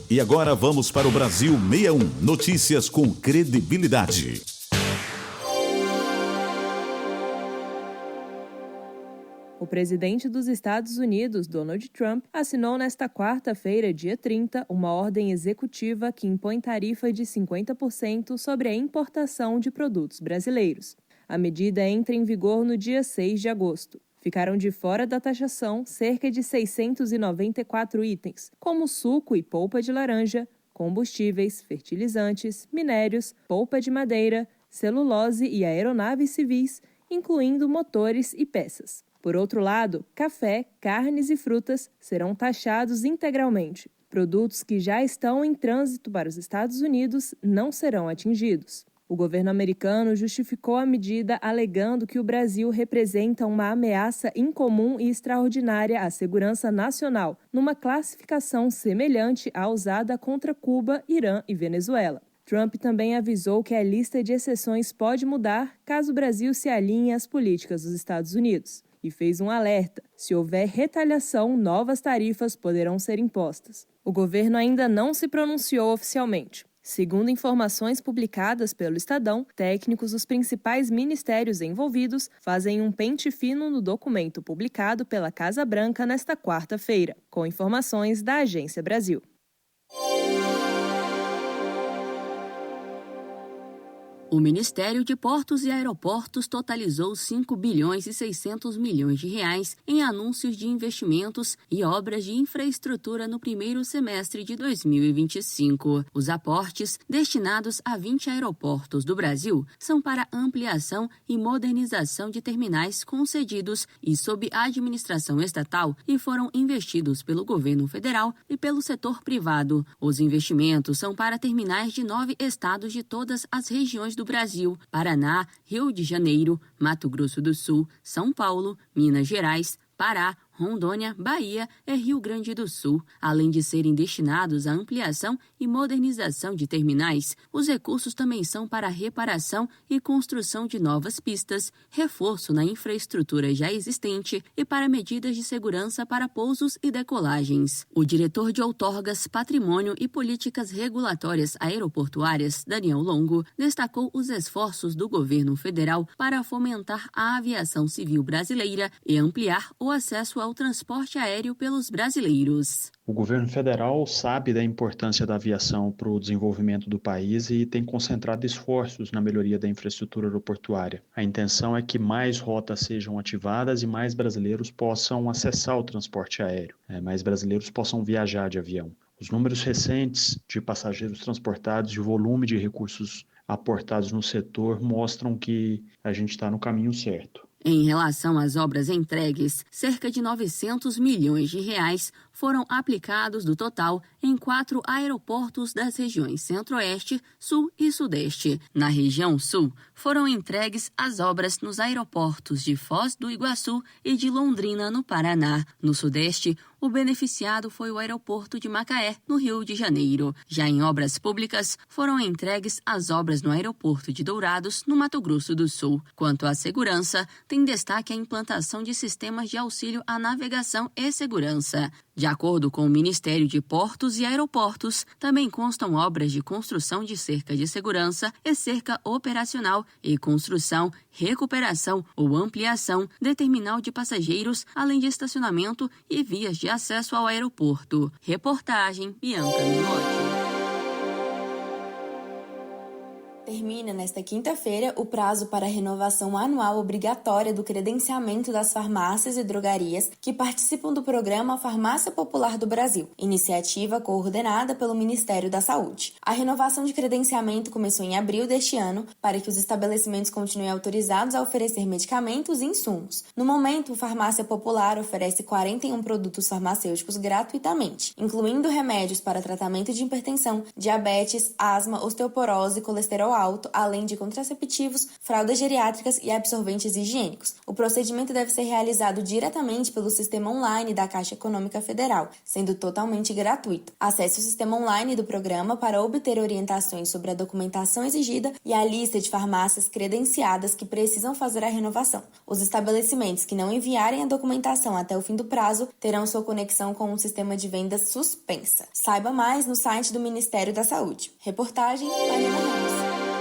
E agora vamos para o Brasil 61. Notícias com credibilidade. O presidente dos Estados Unidos, Donald Trump, assinou nesta quarta-feira, dia 30, uma ordem executiva que impõe tarifa de 50% sobre a importação de produtos brasileiros. A medida entra em vigor no dia 6 de agosto. Ficaram de fora da taxação cerca de 694 itens, como suco e polpa de laranja, combustíveis, fertilizantes, minérios, polpa de madeira, celulose e aeronaves civis, incluindo motores e peças. Por outro lado, café, carnes e frutas serão taxados integralmente. Produtos que já estão em trânsito para os Estados Unidos não serão atingidos. O governo americano justificou a medida alegando que o Brasil representa uma ameaça incomum e extraordinária à segurança nacional, numa classificação semelhante à usada contra Cuba, Irã e Venezuela. Trump também avisou que a lista de exceções pode mudar caso o Brasil se alinhe às políticas dos Estados Unidos. E fez um alerta: se houver retaliação, novas tarifas poderão ser impostas. O governo ainda não se pronunciou oficialmente. Segundo informações publicadas pelo Estadão, técnicos dos principais ministérios envolvidos fazem um pente fino no documento publicado pela Casa Branca nesta quarta-feira, com informações da Agência Brasil. O Ministério de Portos e Aeroportos totalizou 5 bilhões e 600 milhões de reais em anúncios de investimentos e obras de infraestrutura no primeiro semestre de 2025. Os aportes, destinados a 20 aeroportos do Brasil, são para ampliação e modernização de terminais concedidos e sob administração estatal e foram investidos pelo governo federal e pelo setor privado. Os investimentos são para terminais de 9 estados de todas as regiões do Brasil: Paraná, Rio de Janeiro, Mato Grosso do Sul, São Paulo, Minas Gerais, Pará, Rondônia, Bahia e Rio Grande do Sul. Além de serem destinados à ampliação e modernização de terminais, os recursos também são para reparação e construção de novas pistas, reforço na infraestrutura já existente e para medidas de segurança para pousos e decolagens. O diretor de outorgas, patrimônio e políticas regulatórias aeroportuárias, Daniel Longo, destacou os esforços do governo federal para fomentar a aviação civil brasileira e ampliar o acesso ao transporte aéreo pelos brasileiros. O governo federal sabe da importância da aviação para o desenvolvimento do país e tem concentrado esforços na melhoria da infraestrutura aeroportuária. A intenção é que mais rotas sejam ativadas e mais brasileiros possam acessar o transporte aéreo, mais brasileiros possam viajar de avião. Os números recentes de passageiros transportados e o volume de recursos aportados no setor mostram que a gente está no caminho certo. Em relação às obras entregues, cerca de 900 milhões de reais foram aplicados do total em 4 aeroportos das regiões Centro-Oeste, Sul e Sudeste. Na região Sul, foram entregues as obras nos aeroportos de Foz do Iguaçu e de Londrina, no Paraná. No Sudeste, o beneficiado foi o aeroporto de Macaé, no Rio de Janeiro. Já em obras públicas, foram entregues as obras no aeroporto de Dourados, no Mato Grosso do Sul. Quanto à segurança, tem destaque a implantação de sistemas de auxílio à navegação e segurança. De acordo com o Ministério de Portos e Aeroportos, também constam obras de construção de cerca de segurança e cerca operacional e construção, recuperação ou ampliação de terminal de passageiros, além de estacionamento e vias de acesso ao aeroporto. Reportagem Bianca Minotti. Termina nesta quinta-feira o prazo para a renovação anual obrigatória do credenciamento das farmácias e drogarias que participam do programa Farmácia Popular do Brasil, iniciativa coordenada pelo Ministério da Saúde. A renovação de credenciamento começou em abril deste ano para que os estabelecimentos continuem autorizados a oferecer medicamentos e insumos. No momento, o Farmácia Popular oferece 41 produtos farmacêuticos gratuitamente, incluindo remédios para tratamento de hipertensão, diabetes, asma, osteoporose e colesterol alto, além de contraceptivos, fraldas geriátricas e absorventes higiênicos. O procedimento deve ser realizado diretamente pelo sistema online da Caixa Econômica Federal, sendo totalmente gratuito. Acesse o sistema online do programa para obter orientações sobre a documentação exigida e a lista de farmácias credenciadas que precisam fazer a renovação. Os estabelecimentos que não enviarem a documentação até o fim do prazo terão sua conexão com um sistema de vendas suspensa. Saiba mais no site do Ministério da Saúde. Reportagem Marina Ramos.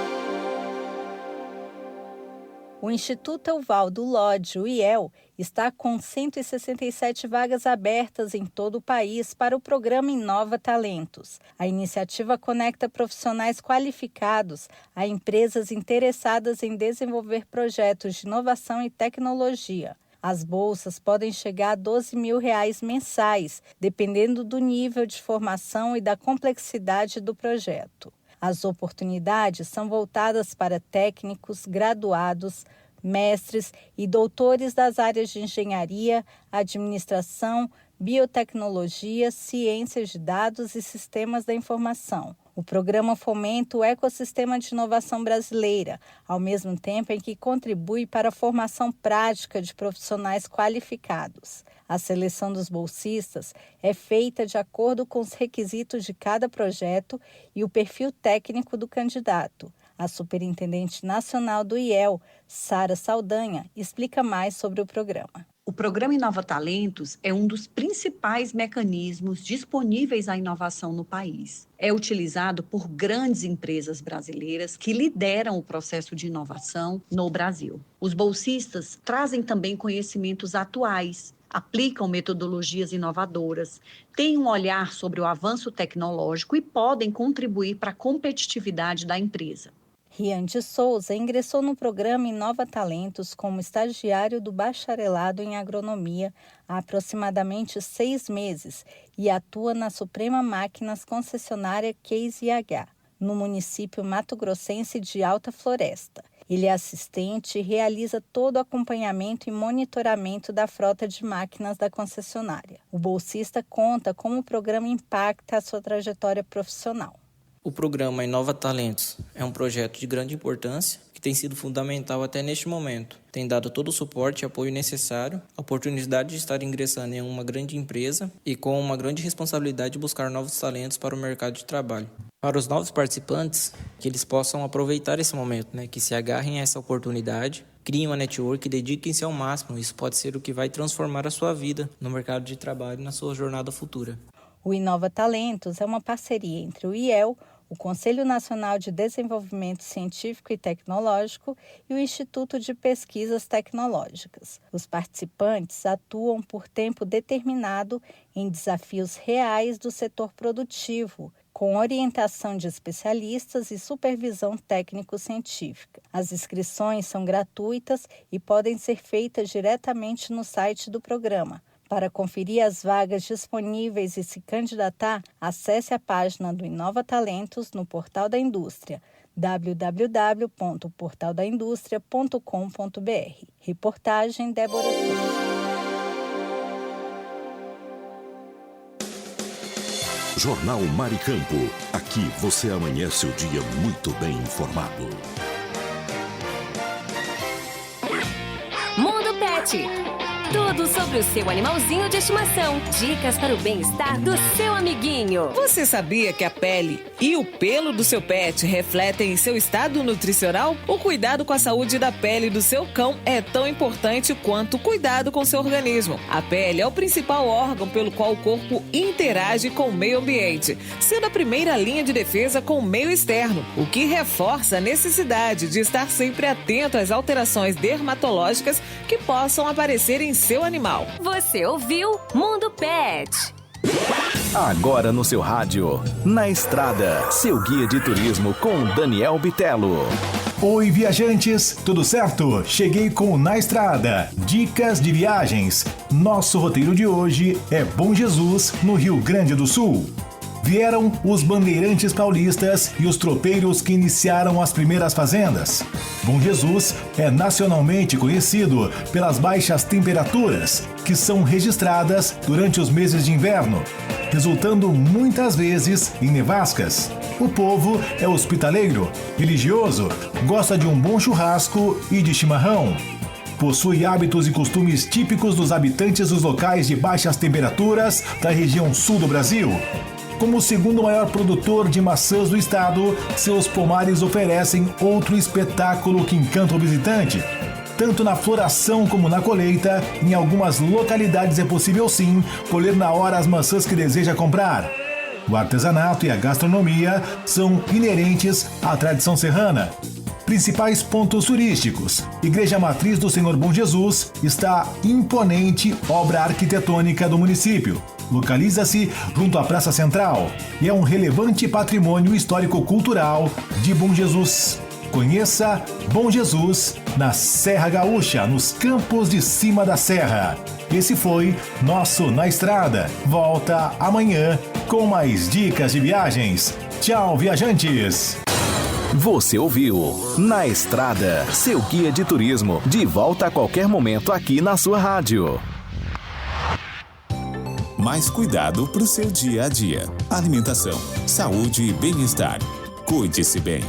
O Instituto Evaldo Lodge, o IEL, está com 167 vagas abertas em todo o país para o programa Inova Talentos. A iniciativa conecta profissionais qualificados a empresas interessadas em desenvolver projetos de inovação e tecnologia. As bolsas podem chegar a R$12 mil mensais, dependendo do nível de formação e da complexidade do projeto. As oportunidades são voltadas para técnicos, graduados, mestres e doutores das áreas de engenharia, administração, biotecnologia, ciências de dados e sistemas da informação. O programa fomenta o ecossistema de inovação brasileira, ao mesmo tempo em que contribui para a formação prática de profissionais qualificados. A seleção dos bolsistas é feita de acordo com os requisitos de cada projeto e o perfil técnico do candidato. A superintendente nacional do IEL, Sara Saldanha, explica mais sobre o programa. O Programa Inova Talentos é um dos principais mecanismos disponíveis à inovação no país. É utilizado por grandes empresas brasileiras que lideram o processo de inovação no Brasil. Os bolsistas trazem também conhecimentos atuais, aplicam metodologias inovadoras, têm um olhar sobre o avanço tecnológico e podem contribuir para a competitividade da empresa. Rian de Souza ingressou no programa Inova Talentos como estagiário do bacharelado em agronomia há aproximadamente 6 meses e atua na Suprema Máquinas concessionária Case IH, no município mato-grossense de Alta Floresta. Ele é assistente e realiza todo o acompanhamento e monitoramento da frota de máquinas da concessionária. O bolsista conta como o programa impacta a sua trajetória profissional. O programa Inova Talentos é um projeto de grande importância que tem sido fundamental até neste momento. Tem dado todo o suporte e apoio necessário, a oportunidade de estar ingressando em uma grande empresa e com uma grande responsabilidade de buscar novos talentos para o mercado de trabalho. Para os novos participantes, que eles possam aproveitar esse momento, que se agarrem a essa oportunidade, criem uma network e dediquem-se ao máximo. Isso pode ser o que vai transformar a sua vida no mercado de trabalho e na sua jornada futura. O Inova Talentos é uma parceria entre o IEL, o Conselho Nacional de Desenvolvimento Científico e Tecnológico e o Instituto de Pesquisas Tecnológicas. Os participantes atuam por tempo determinado em desafios reais do setor produtivo, com orientação de especialistas e supervisão técnico-científica. As inscrições são gratuitas e podem ser feitas diretamente no site do programa. Para conferir as vagas disponíveis e se candidatar, acesse a página do Inova Talentos no portal da indústria, www.portaldaindustria.com.br. Reportagem Débora Souza. Jornal Maricampo. Aqui você amanhece o dia muito bem informado. Mundo Pet. Tudo sobre o seu animalzinho de estimação. Dicas para o bem-estar do seu amiguinho. Você sabia que a pele e o pelo do seu pet refletem seu estado nutricional? O cuidado com a saúde da pele do seu cão é tão importante quanto o cuidado com seu organismo. A pele é o principal órgão pelo qual o corpo interage com o meio ambiente, sendo a primeira linha de defesa com o meio externo, o que reforça a necessidade de estar sempre atento às alterações dermatológicas que possam aparecer em seu animal. Você ouviu Mundo Pet. Agora no seu rádio, Na Estrada, seu guia de turismo com Daniel Bitelo. Oi, viajantes, tudo certo? Cheguei com Na Estrada, dicas de viagens. Nosso roteiro de hoje é Bom Jesus, no Rio Grande do Sul. Vieram os bandeirantes paulistas e os tropeiros que iniciaram as primeiras fazendas. Bom Jesus é nacionalmente conhecido pelas baixas temperaturas que são registradas durante os meses de inverno, resultando muitas vezes em nevascas. O povo é hospitaleiro, religioso, gosta de um bom churrasco e de chimarrão. Possui hábitos e costumes típicos dos habitantes dos locais de baixas temperaturas da região sul do Brasil. Como o segundo maior produtor de maçãs do estado, seus pomares oferecem outro espetáculo que encanta o visitante. Tanto na floração como na colheita, em algumas localidades é possível sim colher na hora as maçãs que deseja comprar. O artesanato e a gastronomia são inerentes à tradição serrana. Principais pontos turísticos. Igreja Matriz do Senhor Bom Jesus está imponente obra arquitetônica do município. Localiza-se junto à Praça Central e é um relevante patrimônio histórico-cultural de Bom Jesus. Conheça Bom Jesus na Serra Gaúcha, nos campos de cima da serra. Esse foi nosso Na Estrada. Volta amanhã com mais dicas de viagens. Tchau, viajantes! Você ouviu Na Estrada, seu guia de turismo, de volta a qualquer momento aqui na sua rádio. Mais cuidado para o seu dia a dia. Alimentação, saúde e bem-estar. Cuide-se bem.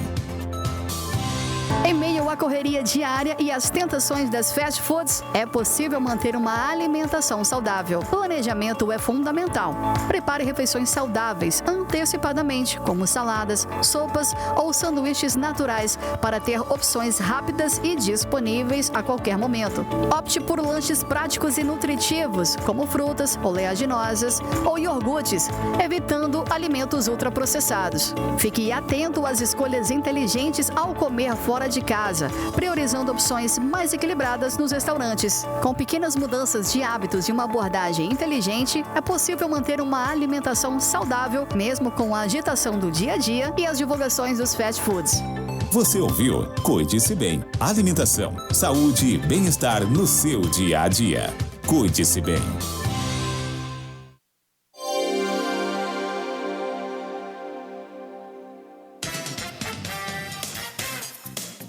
Em meio à correria diária e às tentações das fast foods, é possível manter uma alimentação saudável. Planejamento é fundamental. Prepare refeições saudáveis antecipadamente, como saladas, sopas ou sanduíches naturais, para ter opções rápidas e disponíveis a qualquer momento. Opte por lanches práticos e nutritivos, como frutas, oleaginosas ou iogurtes, evitando alimentos ultraprocessados. Fique atento às escolhas inteligentes ao comer fora de casa, priorizando opções mais equilibradas nos restaurantes. Com pequenas mudanças de hábitos e uma abordagem inteligente, é possível manter uma alimentação saudável, mesmo com a agitação do dia a dia e as divulgações dos fast foods. Você ouviu? Cuide-se bem. Alimentação, saúde e bem-estar no seu dia a dia. Cuide-se bem.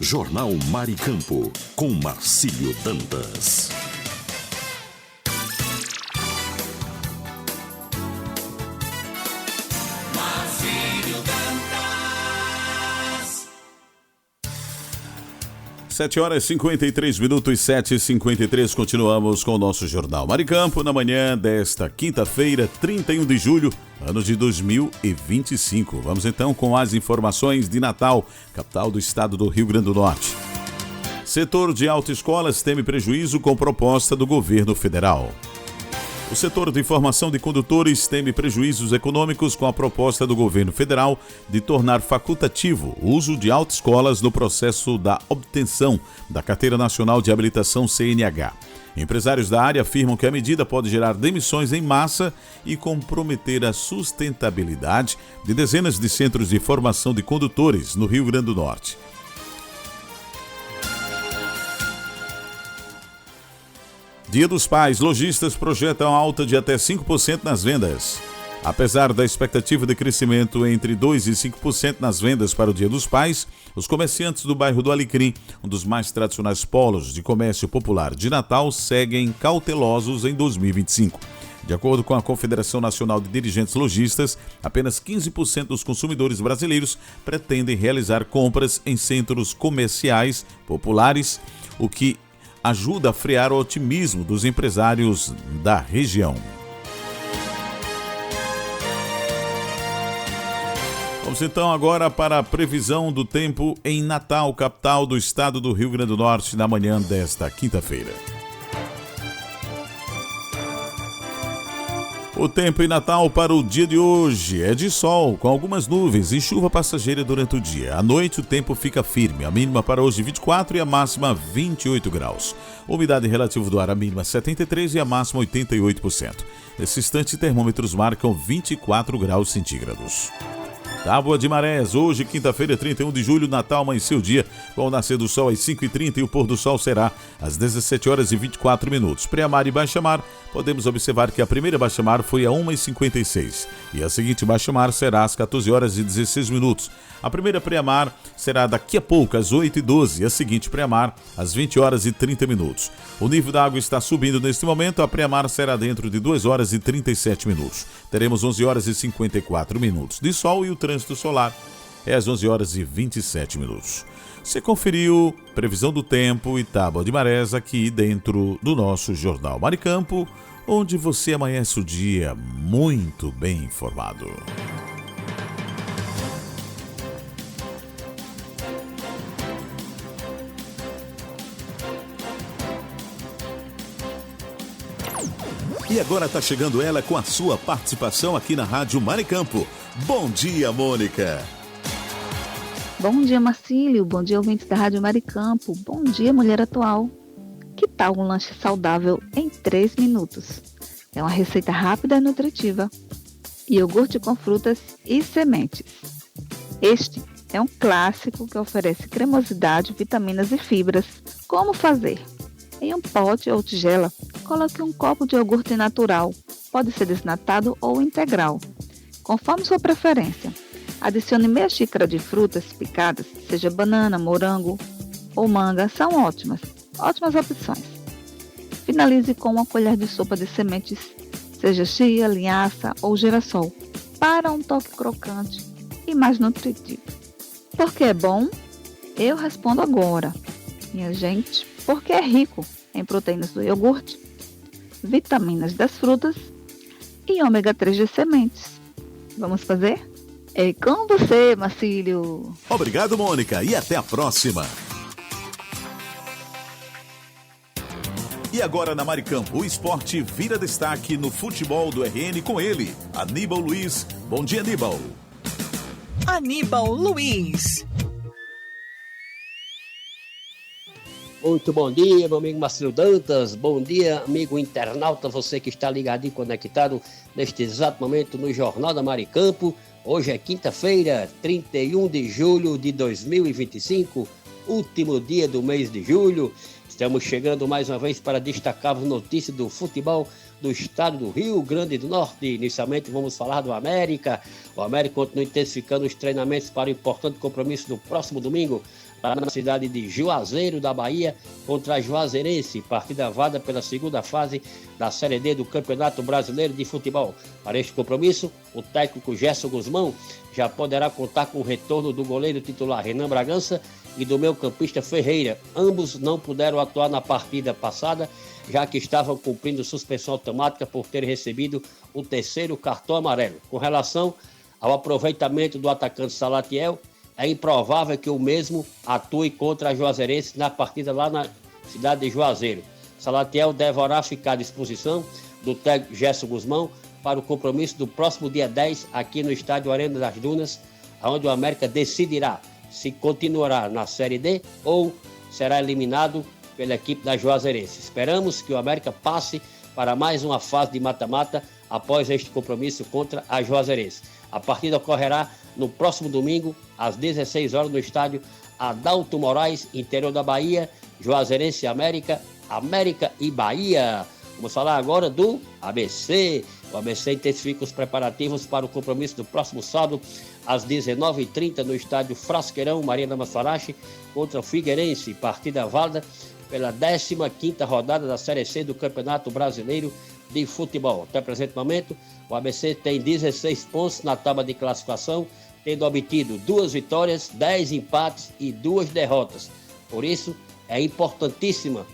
Jornal Maricampo, com Marcílio Dantas. Marcílio Dantas. 7h53, 7h53, continuamos com o nosso Jornal Maricampo, na manhã desta quinta-feira, 31 de julho, ano de 2025. Vamos então com as informações de Natal, capital do estado do Rio Grande do Norte. Setor de autoescolas teme prejuízo com proposta do governo federal. O setor de formação de condutores teme prejuízos econômicos com a proposta do governo federal de tornar facultativo o uso de autoescolas no processo da obtenção da Carteira Nacional de Habilitação CNH. Empresários da área afirmam que a medida pode gerar demissões em massa e comprometer a sustentabilidade de dezenas de centros de formação de condutores no Rio Grande do Norte. Dia dos Pais, lojistas projetam alta de até 5% nas vendas. Apesar da expectativa de crescimento entre 2% e 5% nas vendas para o Dia dos Pais, os comerciantes do bairro do Alecrim, um dos mais tradicionais polos de comércio popular de Natal, seguem cautelosos em 2025. De acordo com a Confederação Nacional de Dirigentes Lojistas, apenas 15% dos consumidores brasileiros pretendem realizar compras em centros comerciais populares, o que ajuda a frear o otimismo dos empresários da região. Vamos então agora para a previsão do tempo em Natal, capital do estado do Rio Grande do Norte, na manhã desta quinta-feira. O tempo em Natal para o dia de hoje é de sol, com algumas nuvens e chuva passageira durante o dia. À noite o tempo fica firme, a mínima para hoje 24 e a máxima 28 graus. Umidade relativa do ar, a mínima 73 e a máxima 88%. Nesse instante, termômetros marcam 24 graus centígrados. Tábua de Marés, hoje, quinta-feira, 31 de julho, Natal amanheceu o dia com o nascer do sol às 5h30 e o pôr do sol será às 17 horas e 24 minutos. Pré-mar e baixa-mar, podemos observar que a primeira baixa-mar foi a 1h56 e a seguinte baixa-mar será às 14 horas e 16 minutos. A primeira pré-mar será daqui a pouco, às 8h12, e a seguinte pré-mar às 20 horas e 30 minutos. O nível da água está subindo neste momento, a pré-mar será dentro de 2 horas e 37 minutos. Teremos 11 horas e 54 minutos de sol e o trânsito solar é às 11 horas e 27 minutos. Você conferiu previsão do tempo e tábua de marés aqui dentro do nosso Jornal Maricampo, onde você amanhece o dia muito bem informado. E agora está chegando ela com a sua participação aqui na Rádio Maricampo. Bom dia, Mônica. Bom dia, Marcílio. Bom dia, ouvintes da Rádio Maricampo. Bom dia, mulher atual. Que tal um lanche saudável em 3 minutos? É uma receita rápida e nutritiva. Iogurte com frutas e sementes. Este é um clássico que oferece cremosidade, vitaminas e fibras. Como fazer? Em um pote ou tigela, coloque um copo de iogurte natural, pode ser desnatado ou integral, conforme sua preferência. Adicione meia xícara de frutas picadas, seja banana, morango ou manga, são ótimas opções. Finalize com uma colher de sopa de sementes, seja chia, linhaça ou girassol, para um toque crocante e mais nutritivo. Por que é bom? Eu respondo agora, minha gente, porque é rico em proteínas do iogurte, vitaminas das frutas e ômega 3 de sementes. Vamos fazer? É com você, Marcílio. Obrigado, Mônica, e até a próxima. E agora na Maricampo, o esporte vira destaque no futebol do RN com ele, Aníbal Luiz. Bom dia, Aníbal. Aníbal Luiz. Muito bom dia, meu amigo Marcelo Dantas. Bom dia, amigo internauta, você que está ligadinho, conectado neste exato momento no Jornal da Maricampo. Hoje é quinta-feira, 31 de julho de 2025, último dia do mês de julho. Estamos chegando mais uma vez para destacarmos notícias do futebol do estado do Rio Grande do Norte. Inicialmente vamos falar do América. O América continua intensificando os treinamentos para o importante compromisso do próximo domingo, lá na cidade de Juazeiro, da Bahia, contra a Juazeirense, partida válida pela segunda fase da Série D do Campeonato Brasileiro de Futebol. Para este compromisso, o técnico Gerson Guzmão já poderá contar com o retorno do goleiro titular Renan Bragança e do meio-campista Ferreira. Ambos não puderam atuar na partida passada, já que estavam cumprindo suspensão automática por ter recebido o 3º cartão amarelo. Com relação ao aproveitamento do atacante Salatiel, é improvável que o mesmo atue contra a Juazeirense na partida lá na cidade de Juazeiro. Salatiel deverá ficar à disposição do técnico Gerson Guzmão para o compromisso do próximo dia 10 aqui no estádio Arena das Dunas, onde o América decidirá se continuará na Série D ou será eliminado pela equipe da Juazeirense. Esperamos que o América passe para mais uma fase de mata-mata após este compromisso contra a Juazeirense. A partida ocorrerá no próximo domingo, às 16 horas, no estádio Adalto Moraes, interior da Bahia. Juazeirense, América e Bahia. Vamos falar agora do ABC. O ABC intensifica os preparativos para o compromisso do próximo sábado, às 19h30, no estádio Frasqueirão, Maria da Massarache, contra o Figueirense, partida válida pela 15ª rodada da Série C do Campeonato Brasileiro de Futebol. Até o presente momento, o ABC tem 16 pontos na tábua de classificação, tendo obtido 2 vitórias, 10 empates e 2 derrotas. Por isso, é importantíssima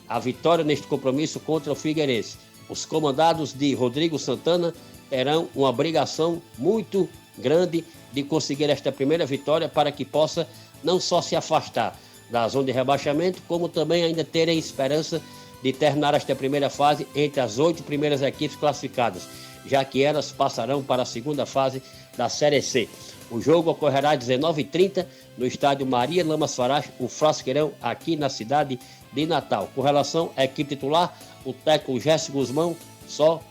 a vitória neste compromisso contra o Figueirense. Os comandados de Rodrigo Santana terão uma obrigação muito grande de conseguir esta primeira vitória para que possa não só se afastar da zona de rebaixamento, como também ainda terem esperança de terminar esta primeira fase entre as 8 primeiras equipes classificadas, já que elas passarão para a segunda fase da Série C. O jogo ocorrerá às 19h30 no estádio Maria Lamas Farás, o Frasqueirão, aqui na cidade de Natal. Com relação à equipe titular, o técnico Gerson Guzmão só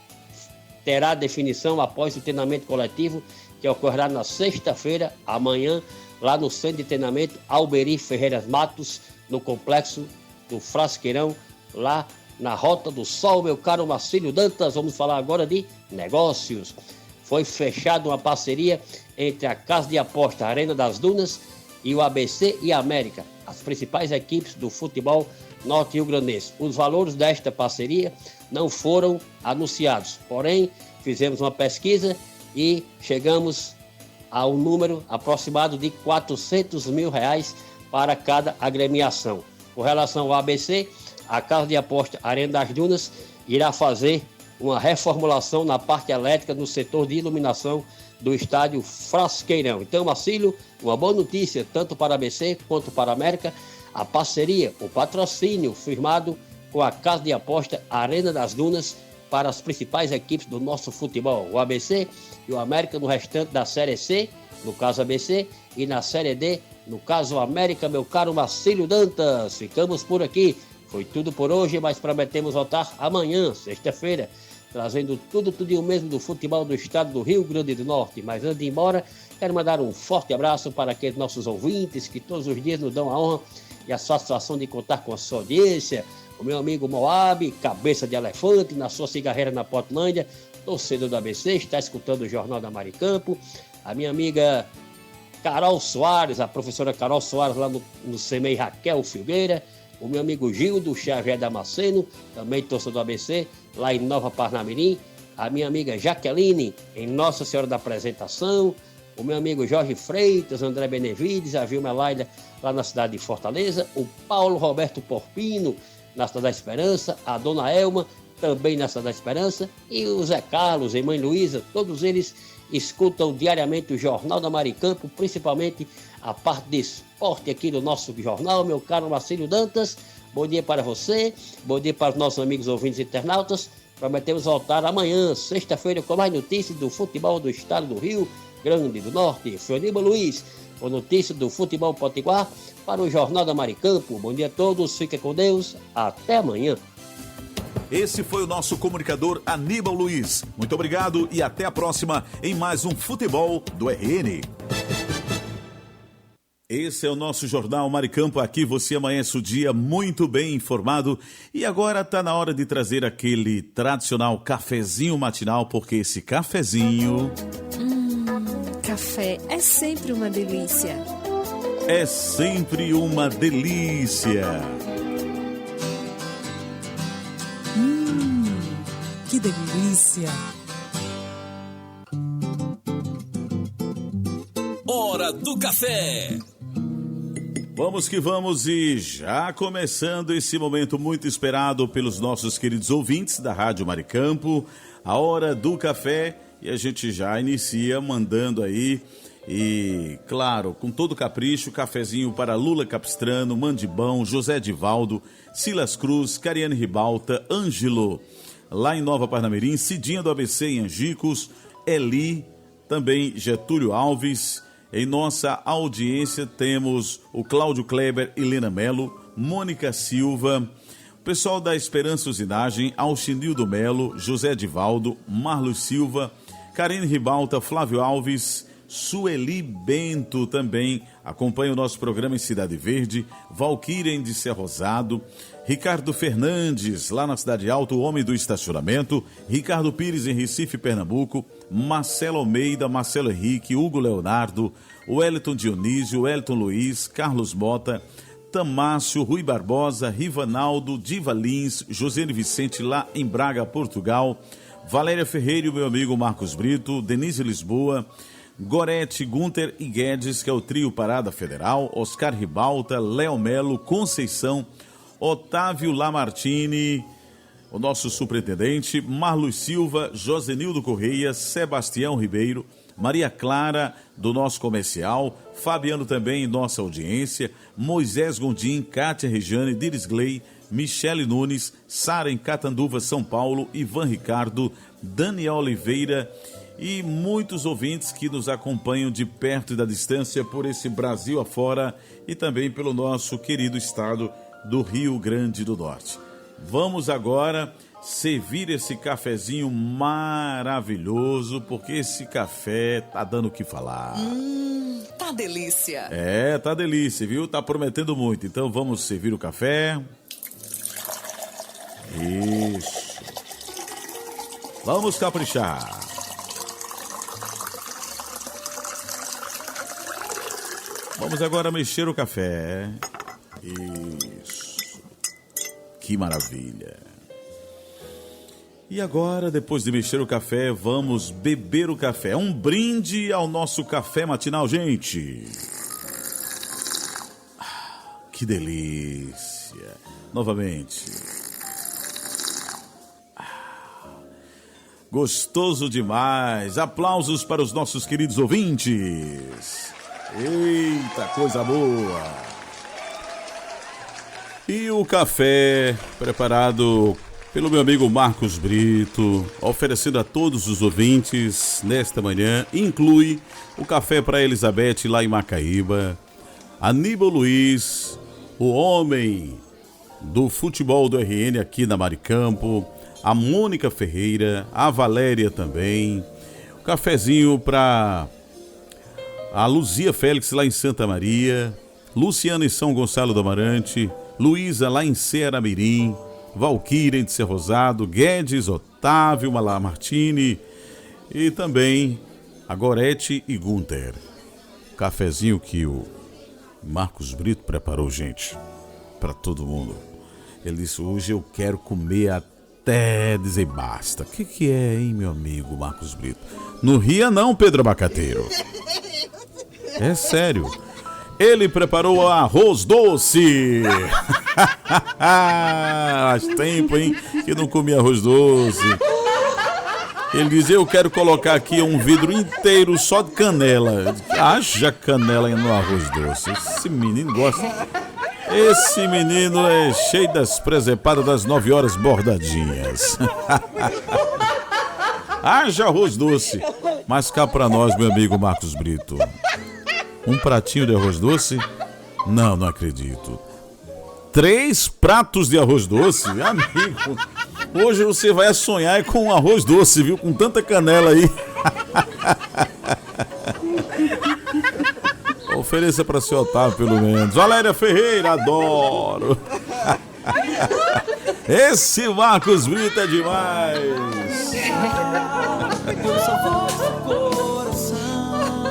terá definição após o treinamento coletivo, que ocorrerá na sexta-feira, amanhã, lá no centro de treinamento Alberi Ferreira Matos, no complexo do Frasqueirão, lá na Rota do Sol. Meu caro Marcílio Dantas, vamos falar agora de negócios. Foi fechada uma parceria entre a Casa de Aposta Arena das Dunas e o ABC e a América, as principais equipes do futebol norte-rio-grandense. Os valores desta parceria não foram anunciados, porém, fizemos uma pesquisa e chegamos a um número aproximado de R$400 mil para cada agremiação. Com relação ao ABC, a Casa de Aposta Arena das Dunas irá fazer uma reformulação na parte elétrica no setor de iluminação do estádio Frasqueirão. Então, Marcílio, uma boa notícia tanto para a ABC quanto para a América, a parceria, o patrocínio firmado com a Casa de Aposta Arena das Dunas para as principais equipes do nosso futebol, o ABC e o América no restante da Série C, no caso ABC, e na Série D, no caso o América, meu caro Marcílio Dantas. Ficamos por aqui. Foi tudo por hoje, mas prometemos voltar amanhã, sexta-feira, trazendo tudo o mesmo do futebol do estado do Rio Grande do Norte. Mas antes de ir embora, quero mandar um forte abraço para aqueles nossos ouvintes que todos os dias nos dão a honra e a satisfação de contar com a sua audiência. O meu amigo Moab, cabeça de elefante, na sua cigarreira na Portlândia, torcedor do ABC, está escutando o Jornal da Maricampo. A minha amiga Carol Soares, a professora Carol Soares, lá no CEMEI Raquel Filgueira. O meu amigo Gildo Xavier Damasceno, também torcedor do ABC, lá em Nova Parnamirim. A minha amiga Jaqueline, em Nossa Senhora da Apresentação. O meu amigo Jorge Freitas, André Benevides, a Vilma Laida, lá na cidade de Fortaleza. O Paulo Roberto Porpino, na cidade da Esperança. A Dona Elma, também na cidade da Esperança. E o Zé Carlos e Mãe Luísa, todos eles escutam diariamente o Jornal da Maricampo, principalmente a parte de esporte aqui do nosso jornal. Meu caro Marcílio Dantas, bom dia para você, bom dia para os nossos amigos ouvintes internautas. Prometemos voltar amanhã, sexta-feira, com mais notícias do futebol do estado do Rio Grande do Norte. Foi Aníbal Luiz, com notícias do futebol potiguar, para o Jornal da Maricampo. Bom dia a todos, fiquem com Deus, até amanhã. Esse foi o nosso comunicador Aníbal Luiz. Muito obrigado e até a próxima em mais um Futebol do RN. Esse é o nosso Jornal Maricampo. Aqui você amanhece o dia muito bem informado. E agora está na hora de trazer aquele tradicional cafezinho matinal, porque esse cafezinho... Café é sempre uma delícia. É sempre uma delícia. Que delícia! Hora do café! Vamos que vamos, e já começando esse momento muito esperado pelos nossos queridos ouvintes da Rádio Maricampo, a Hora do Café, e a gente já inicia mandando aí, e claro, com todo capricho, cafezinho para Lula Capistrano, Mandibão, José Edivaldo, Silas Cruz, Cariane Ribalta, Ângelo, lá em Nova Parnamirim, Cidinha do ABC em Angicos, Eli, também Getúlio Alves. Em nossa audiência temos o Cláudio Kleber, Helena Melo, Mônica Silva, o pessoal da Esperança Usinagem, Alchinildo Melo, José Edivaldo, Marlos Silva, Karine Ribalta, Flávio Alves, Sueli Bento também acompanha o nosso programa em Cidade Verde, Valquíria de Ser Rosado, Ricardo Fernandes, lá na Cidade Alta, o homem do estacionamento, Ricardo Pires em Recife, Pernambuco, Marcelo Almeida, Marcelo Henrique, Hugo Leonardo, Wellington Dionísio, Wellington Luiz, Carlos Mota, Tamácio, Rui Barbosa, Rivanaldo, Diva Lins, José Vicente lá em Braga, Portugal, Valéria Ferreira e o meu amigo Marcos Brito, Denise Lisboa, Gorete, Gunter e Guedes, que é o trio Parada Federal, Oscar Ribalta, Léo Melo, Conceição, Otávio Lamartine, o nosso superintendente, Marlos Silva, Josenildo Correia, Sebastião Ribeiro, Maria Clara, do nosso comercial, Fabiano também em nossa audiência, Moisés Gondim, Kátia Regiane, Diris Gley, Michele Nunes, Sara em Catanduva, São Paulo, Ivan Ricardo, Daniel Oliveira e muitos ouvintes que nos acompanham de perto e da distância por esse Brasil afora e também pelo nosso querido estado do Rio Grande do Norte. Vamos agora servir esse cafezinho maravilhoso, porque esse café tá dando o que falar. Tá delícia. É, tá delícia, viu? Tá prometendo muito. Então vamos servir o café. Isso. Vamos caprichar. Vamos agora mexer o café. Isso. Que maravilha. E agora, depois de mexer o café, vamos beber o café. Um brinde ao nosso café matinal, gente. Que delícia. Novamente. Gostoso demais. Aplausos para os nossos queridos ouvintes. Eita, coisa boa. E o café preparado pelo meu amigo Marcos Brito, oferecendo a todos os ouvintes nesta manhã, inclui o café para Elizabeth lá em Macaíba, Aníbal Luiz, o homem do futebol do RN aqui na Maricampo, a Mônica Ferreira, a Valéria também, o cafezinho para a Luzia Félix lá em Santa Maria, Luciana em São Gonçalo do Amarante, Luísa lá em Ceará-Mirim, Valquíria de Ser Rosado, Guedes, Otávio Malamartine e também a Gorete e Gunter. Cafezinho que o Marcos Brito preparou, gente, para todo mundo. Ele disse, hoje eu quero comer até dizer basta. O que é, hein, meu amigo Marcos Brito? Não ria não, Pedro Abacateiro. É sério. Ele preparou arroz doce. Faz tempo, hein, que não comia arroz doce. Ele dizia, eu quero colocar aqui um vidro inteiro só de canela. Haja canela no arroz doce. Esse menino gosta. Esse menino é cheio das presepadas das 9 horas bordadinhas. Haja arroz doce. Mas cá pra nós, meu amigo Marcos Brito. Um pratinho de arroz doce? Não, não acredito. 3 pratos de arroz doce? Amigo, hoje você vai sonhar com arroz doce, viu? Com tanta canela aí. Ofereça para seu Otávio, pelo menos. Valéria Ferreira, adoro. Esse Marcos Brito é demais.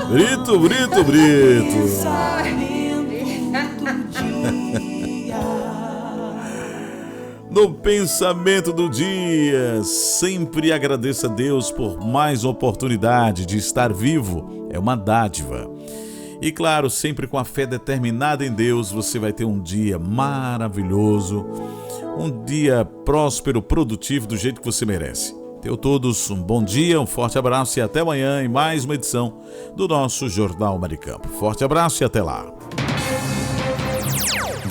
Brito, Brito, Brito. No pensamento do dia, sempre agradeça a Deus por mais oportunidade de estar vivo. É uma dádiva. E claro, sempre com a fé determinada em Deus, você vai ter um dia maravilhoso, um dia próspero, produtivo, do jeito que você merece. Tenham todos um bom dia, um forte abraço e até amanhã em mais uma edição do nosso Jornal Maricampo. Forte abraço e até lá.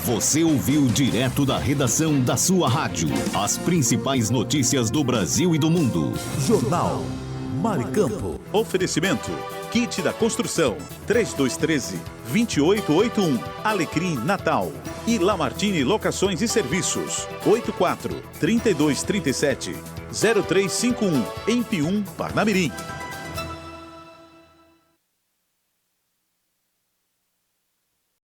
Você ouviu direto da redação da sua rádio as principais notícias do Brasil e do mundo. Jornal Maricampo. Oferecimento. Kit da Construção. 3213-2881. Alecrim Natal. E Lamartine Locações e Serviços. 84-3237-0351. Em Pium, Parnamirim.